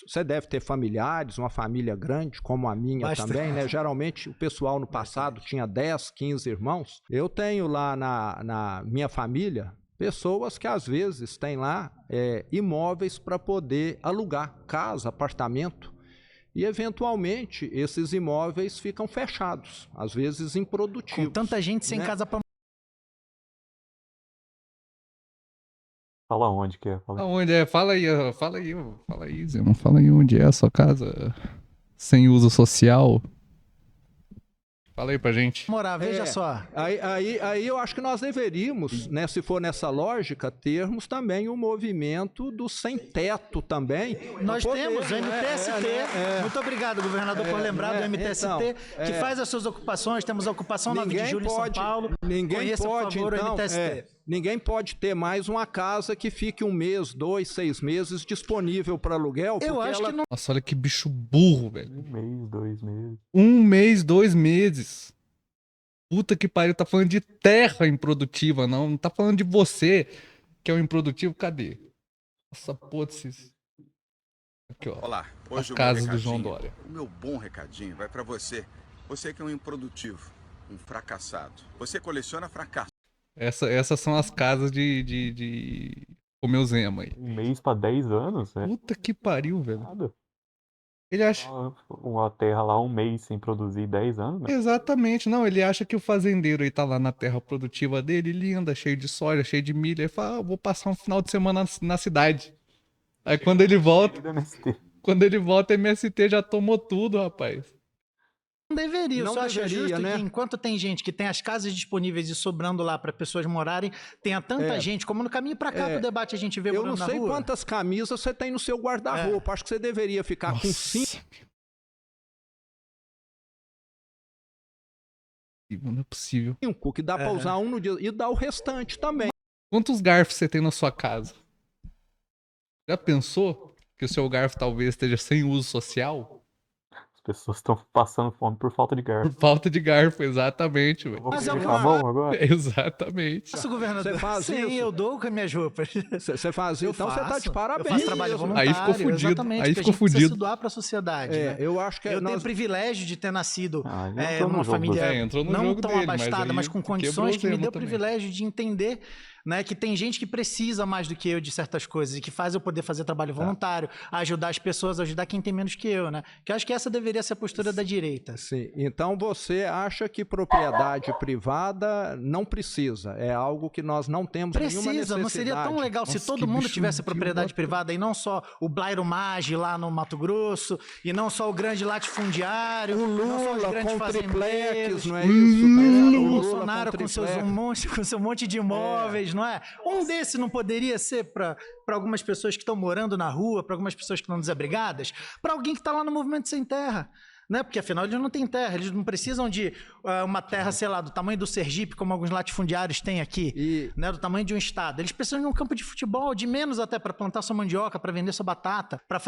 você deve ter familiares, uma família grande, como a minha também, né? Geralmente o pessoal no passado tinha 10, 15 irmãos. Eu tenho lá na minha família pessoas que às vezes têm lá imóveis para poder alugar, casa, apartamento, e eventualmente esses imóveis ficam fechados, às vezes improdutivos. Com tanta gente sem casa para... Fala onde que é. Aonde é? Fala aí, Zé. Fala aí onde é a sua casa sem uso social. Fala aí pra gente. Morar, veja só. Aí eu acho que nós deveríamos, né, se for nessa lógica, termos também o movimento do sem-teto também. Nós temos o MTST. Muito obrigado, governador, por lembrar do MTST, que faz as suas ocupações. Temos a ocupação 9 de julho em São Paulo. Conheça, por favor, o MTST. Ninguém pode ter mais uma casa que fique 1 mês, 2, 6 meses disponível para aluguel. Eu acho que não. Nossa, olha que bicho burro, velho. 1 mês, 2 meses. 1 mês, 2 meses. Puta que pariu, tá falando de terra improdutiva, não tá falando de você que é o improdutivo. Cadê? Nossa, putz. Aqui, ó. Olá, hoje a casa do João Dória. O meu bom recadinho vai para você. Você que é um improdutivo, um fracassado. Você coleciona fracasso. Essas são as casas de Romeu Zema aí. 1 mês pra 10 anos, né? Puta que pariu, velho. Nada. Ele acha... Uma terra lá 1 mês sem produzir 10 anos, né? Exatamente. Não, ele acha que o fazendeiro aí tá lá na terra produtiva dele, linda, cheio de soja, cheio de milho. Ele fala, vou passar um final de semana na cidade. Aí quando ele volta... MST já tomou tudo, rapaz. Não deveria, eu só acho justo, né? Que enquanto tem gente que tem as casas disponíveis e sobrando lá para pessoas morarem, tenha tanta gente, como no caminho para cá pro debate a gente vê morando na rua. Eu não sei quantas camisas você tem no seu guarda-roupa, acho que você deveria ficar com 5. Não é possível. 5, que dá para usar um no dia, e dá o restante também. Quantos garfos você tem na sua casa? Já pensou que o seu garfo talvez esteja sem uso social? Pessoas estão passando fome por falta de garfo. Por falta de garfo, exatamente, velho. Mas eu vou... mão agora? Exatamente. Nossa, governador. Você faz isso? Sim, eu dou com as minhas roupas. Você faz isso, então você tá de parabéns. Eu faço trabalho voluntário. Aí ficou fudido. Exatamente, aí ficou fudido. Precisa doar para a sociedade. Né? Eu acho que eu tenho o privilégio de ter nascido numa jogo, família não tão abastada, mas com condições que me deu o privilégio de entender, né, que tem gente que precisa mais do que eu de certas coisas e que faz eu poder fazer trabalho voluntário, ajudar as pessoas, ajudar quem tem menos que eu, né? Que eu acho que essa deveria ser a postura da direita. Sim. Então você acha que propriedade privada não precisa? É algo que nós não temos nenhuma necessidade. Precisa, não seria tão legal se todo mundo tivesse propriedade privada e não só o Blairo Maggi lá no Mato Grosso e não só o grande latifundiário, o Lula com triplex, não é isso? O Bolsonaro com seu monte de imóveis, não é? Um desses não poderia ser para algumas pessoas que estão morando na rua, para algumas pessoas que estão desabrigadas, para alguém que está lá no Movimento Sem Terra, né? Porque afinal eles não têm terra, eles não precisam de uma terra, sei lá, do tamanho do Sergipe, como alguns latifundiários têm aqui, né? Do tamanho de um estado. Eles precisam de um campo de futebol, de menos até para plantar sua mandioca, para vender sua batata, para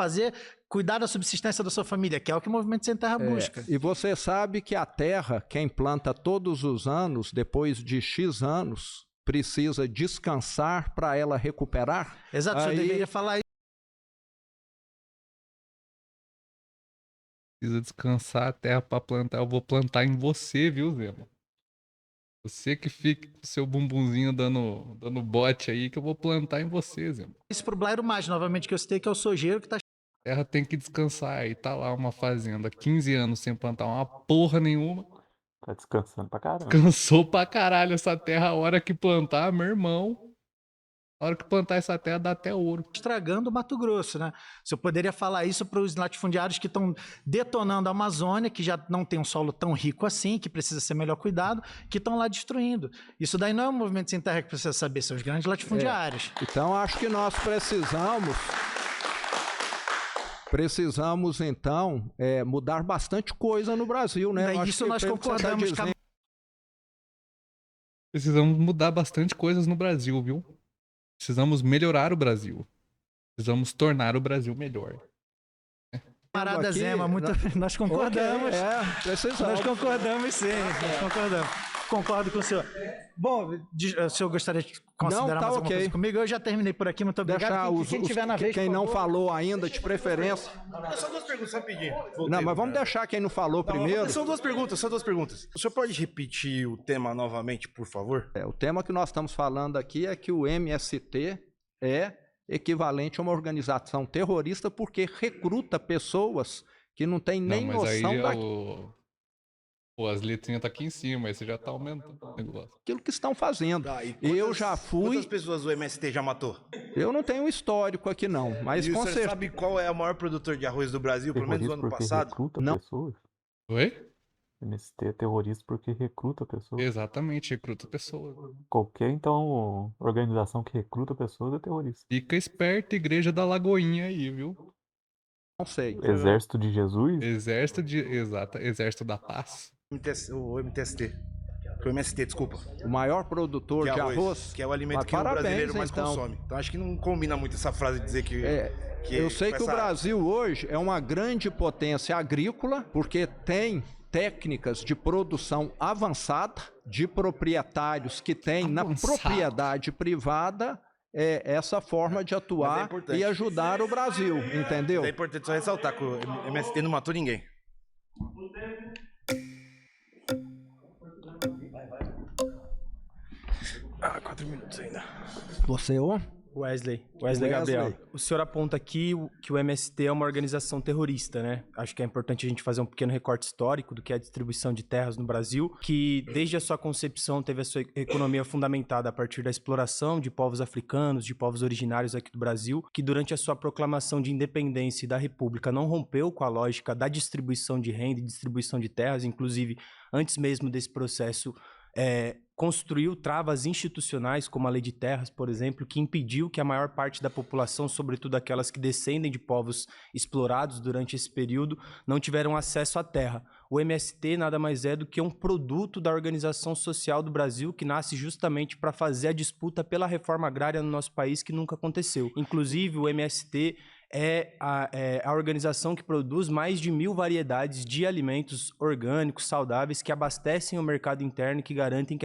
cuidar da subsistência da sua família, que é o que o Movimento Sem Terra busca. E você sabe que a terra, quem planta todos os anos, depois de X anos, precisa descansar para ela recuperar? Exato, você deveria falar isso. Precisa descansar a terra para plantar. Eu vou plantar em você, viu, Zema? Você que fica com o seu bumbumzinho dando bote aí, que eu vou plantar em você, Zema. Isso pro Blairo Maggi, novamente, que eu citei, que é o sojeiro que tá... terra tem que descansar. E tá lá uma fazenda, 15 anos sem plantar uma porra nenhuma. Tá descansando pra caramba. Cansou pra caralho essa terra. A hora que plantar, meu irmão. A hora que plantar essa terra dá até ouro. Estragando o Mato Grosso, né? Se eu poderia falar isso para os latifundiários que estão detonando a Amazônia, que já não tem um solo tão rico assim, que precisa ser melhor cuidado, que estão lá destruindo. Isso daí não é um movimento sem terra que precisa saber, são os grandes latifundiários. Então, acho que nós precisamos então, mudar bastante coisa no Brasil, né? Isso nós concordamos. Precisamos mudar bastante coisas no Brasil, viu? Precisamos melhorar o Brasil. Precisamos tornar o Brasil melhor. Camarada Zema, nós concordamos. Precisamos. Nós concordamos sim, nós concordamos. Concordo com o senhor. Bom, o senhor gostaria de considerar mais alguma coisa comigo? Eu já terminei por aqui, muito obrigado. Quem tiver na vez, quem não falou ainda, de preferência. Só 2 perguntas, rapidinho. Não, mas vamos deixar quem não falou primeiro. São 2 perguntas, O senhor pode repetir o tema novamente, por favor? O tema que nós estamos falando aqui é que o MST é equivalente a uma organização terrorista porque recruta pessoas que não têm nem noção as letrinhas tá aqui em cima, aí você já tá aumentando o negócio. Aquilo que estão fazendo. Eu já fui... Quantas pessoas o MST já matou? Eu não tenho histórico aqui não, mas e com certeza... sabe qual é o maior produtor de arroz do Brasil, pelo menos no ano passado? Não. Pessoas? Oi? MST é terrorista porque recruta pessoas. Exatamente, recruta pessoas. Qualquer, então, organização que recruta pessoas é terrorista. Fica esperto, Igreja da Lagoinha aí, viu? Não sei. Exército de Jesus? Exército da Paz. O MTST. O MST, desculpa. O maior produtor de arroz. Que é o alimento que o brasileiro mais consome. Então acho que não combina muito essa frase de dizer que... eu sei que o Brasil hoje é uma grande potência agrícola, porque tem técnicas de produção avançada, de proprietários que têm na propriedade privada essa forma de atuar e ajudar o Brasil, entendeu? É importante só ressaltar que o MST não matou ninguém. Ah, 4 minutos ainda. Você, Wesley Gabriel. O senhor aponta aqui que o MST é uma organização terrorista, né? Acho que é importante a gente fazer um pequeno recorte histórico do que é a distribuição de terras no Brasil, que desde a sua concepção teve a sua economia fundamentada a partir da exploração de povos africanos, de povos originários aqui do Brasil, que durante a sua proclamação de independência e da República não rompeu com a lógica da distribuição de renda e distribuição de terras, inclusive antes mesmo desse processo construiu travas institucionais, como a Lei de Terras, por exemplo, que impediu que a maior parte da população, sobretudo aquelas que descendem de povos explorados durante esse período, não tiveram acesso à terra. O MST nada mais é do que um produto da organização social do Brasil que nasce justamente para fazer a disputa pela reforma agrária no nosso país, que nunca aconteceu. Inclusive, o MST é a organização que produz mais de 1.000 variedades de alimentos orgânicos, saudáveis, que abastecem o mercado interno e que garante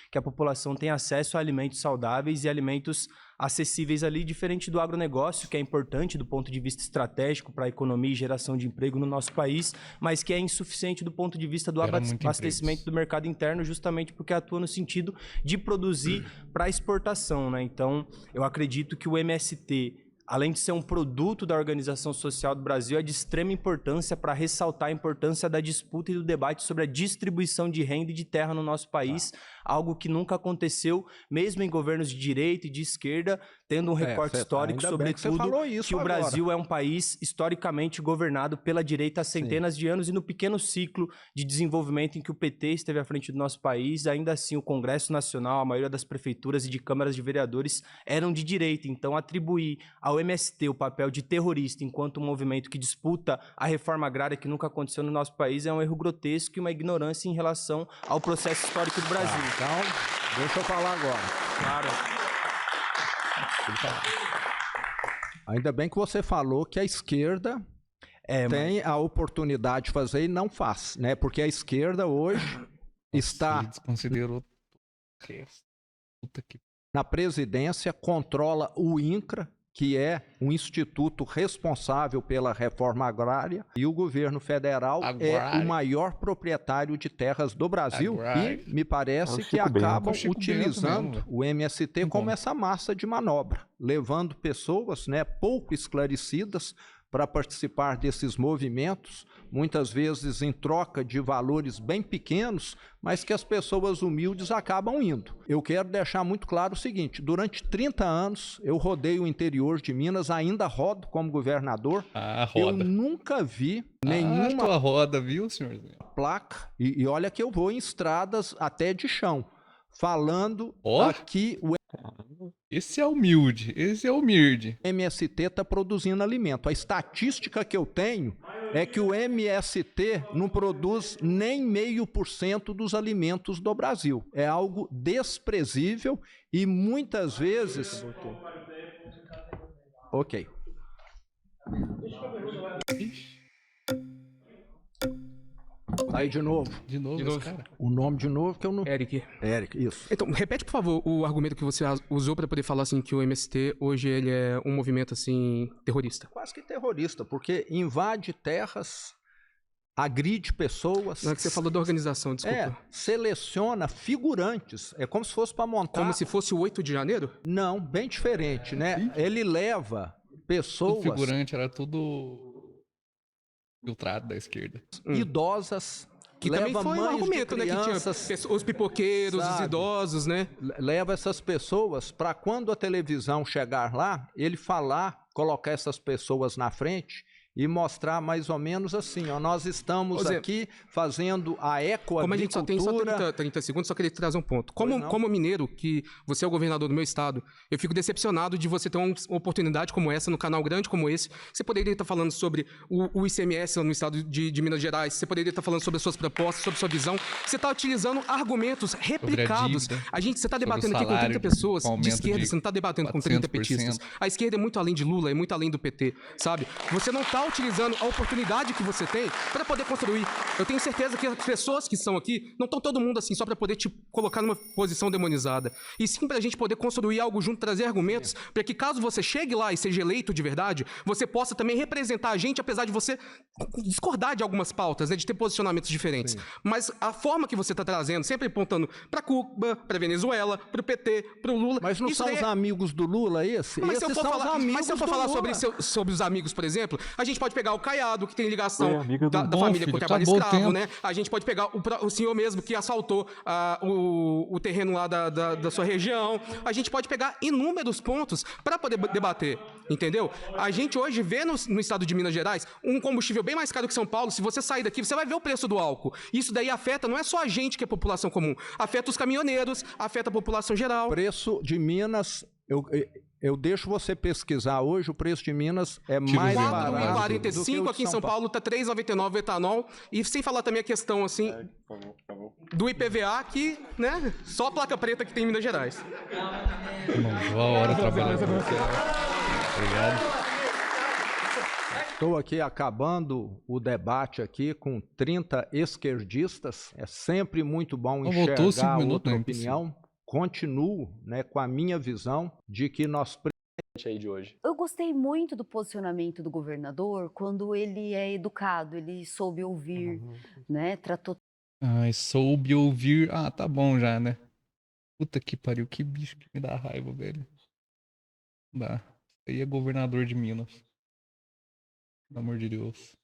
que a população tenha acesso a alimentos saudáveis e alimentos acessíveis ali, diferente do agronegócio, que é importante do ponto de vista estratégico para a economia e geração de emprego no nosso país, mas que é insuficiente do ponto de vista do abastecimento do mercado interno, justamente porque atua no sentido de produzir para exportação, né? Então, eu acredito que o MST, além de ser um produto da organização social do Brasil, é de extrema importância para ressaltar a importância da disputa e do debate sobre a distribuição de renda e de terra no nosso país, algo que nunca aconteceu, mesmo em governos de direita e de esquerda, tendo um recorte histórico, sobretudo, que o Brasil é um país historicamente governado pela direita há centenas de anos, e no pequeno ciclo de desenvolvimento em que o PT esteve à frente do nosso país, ainda assim o Congresso Nacional, a maioria das prefeituras e de câmaras de vereadores eram de direita. Então, atribuir ao MST o papel de terrorista enquanto um movimento que disputa a reforma agrária que nunca aconteceu no nosso país é um erro grotesco e uma ignorância em relação ao processo histórico do Brasil. Então, deixa eu falar agora. Claro. Ainda bem que você falou que a esquerda tem a oportunidade de fazer e não faz, né? Porque a esquerda hoje está desconsiderou na presidência, controla o INCRA, que é um instituto responsável pela reforma agrária, e o governo federal é o maior proprietário de terras do Brasil, e me parece que acabam utilizando o MST como essa massa de manobra, levando pessoas, né, pouco esclarecidas para participar desses movimentos, muitas vezes em troca de valores bem pequenos, mas que as pessoas humildes acabam indo. Eu quero deixar muito claro o seguinte: durante 30 anos eu rodei o interior de Minas, ainda rodo como governador. Eu nunca vi nenhuma roda, viu, senhorzinho? Placa, e olha que eu vou em estradas até de chão, falando aqui o Esse é humilde, esse é humilde. MST está produzindo alimento. A estatística que eu tenho é que o MST não produz nem 0,5% dos alimentos do Brasil. É algo desprezível e muitas vezes... Ok. Aí de novo. De novo. Cara. O nome de novo que eu não... Eric, isso. Então, repete, por favor, o argumento que você usou para poder falar assim que o MST hoje ele é um movimento assim terrorista. Quase que terrorista, porque invade terras, agride pessoas. Não é que você falou da organização, desculpa. Seleciona figurantes. É como se fosse para montar... Como se fosse o 8 de janeiro? Não, bem diferente, né? Ele leva pessoas... O figurante era tudo... filtrado da esquerda. Idosas, que também foi um argumento, né? Que tinha os pipoqueiros, os idosos, né? Leva essas pessoas para quando a televisão chegar lá, ele falar, colocar essas pessoas na frente e mostrar mais ou menos assim, ó, nós estamos aqui fazendo a ecoagricultura... Como a gente só tem só 30 segundos, só queria trazer um ponto. Como mineiro, que você é o governador do meu estado, eu fico decepcionado de você ter uma oportunidade como essa, no canal grande como esse. Você poderia estar falando sobre o ICMS no estado de Minas Gerais, você poderia estar falando sobre as suas propostas, sobre sua visão. Você está utilizando argumentos replicados. Você está debatendo aqui com 30 pessoas de esquerda, você não está debatendo com 30 petistas. A esquerda é muito além de Lula, é muito além do PT, sabe? Você não está utilizando a oportunidade que você tem para poder construir. Eu tenho certeza que as pessoas que estão aqui não estão todo mundo assim só para poder te colocar numa posição demonizada. E sim para a gente poder construir algo junto, trazer argumentos para que caso você chegue lá e seja eleito de verdade, você possa também representar a gente, apesar de você discordar de algumas pautas, né, de ter posicionamentos diferentes. Mas a forma que você está trazendo, sempre apontando para Cuba, para Venezuela, para o PT, para o Lula... Mas não são os amigos do Lula esse? Mas se eu for falar sobre os amigos, por exemplo, a gente pode pegar o Caiado, que tem ligação da família com o trabalho escravo, né? A gente pode pegar o senhor mesmo que assaltou o terreno lá da sua região. A gente pode pegar inúmeros pontos para poder debater, entendeu? A gente hoje vê no estado de Minas Gerais um combustível bem mais caro que São Paulo. Se você sair daqui, você vai ver o preço do álcool. Isso daí afeta, não é só a gente que é população comum, afeta os caminhoneiros, afeta a população geral. O preço de Minas... Eu deixo você pesquisar hoje, o preço de Minas é mais barato. 4,45 aqui em São Paulo, tá 3,99 o etanol. E sem falar também a questão, assim, do IPVA, que, né, só a placa preta que tem em Minas Gerais. Não, boa hora trabalhando. Obrigado. Estou aqui acabando o debate aqui com 30 esquerdistas. É sempre muito bom enxergar outra opinião. Continuo, né, com a minha visão de que nós aí de hoje. Eu gostei muito do posicionamento do governador quando ele é educado, ele soube ouvir, né, tratou... Ai, soube ouvir... Ah, tá bom já, né? Puta que pariu, que bicho que me dá raiva, velho. Dá. Aí é governador de Minas. Pelo amor de Deus.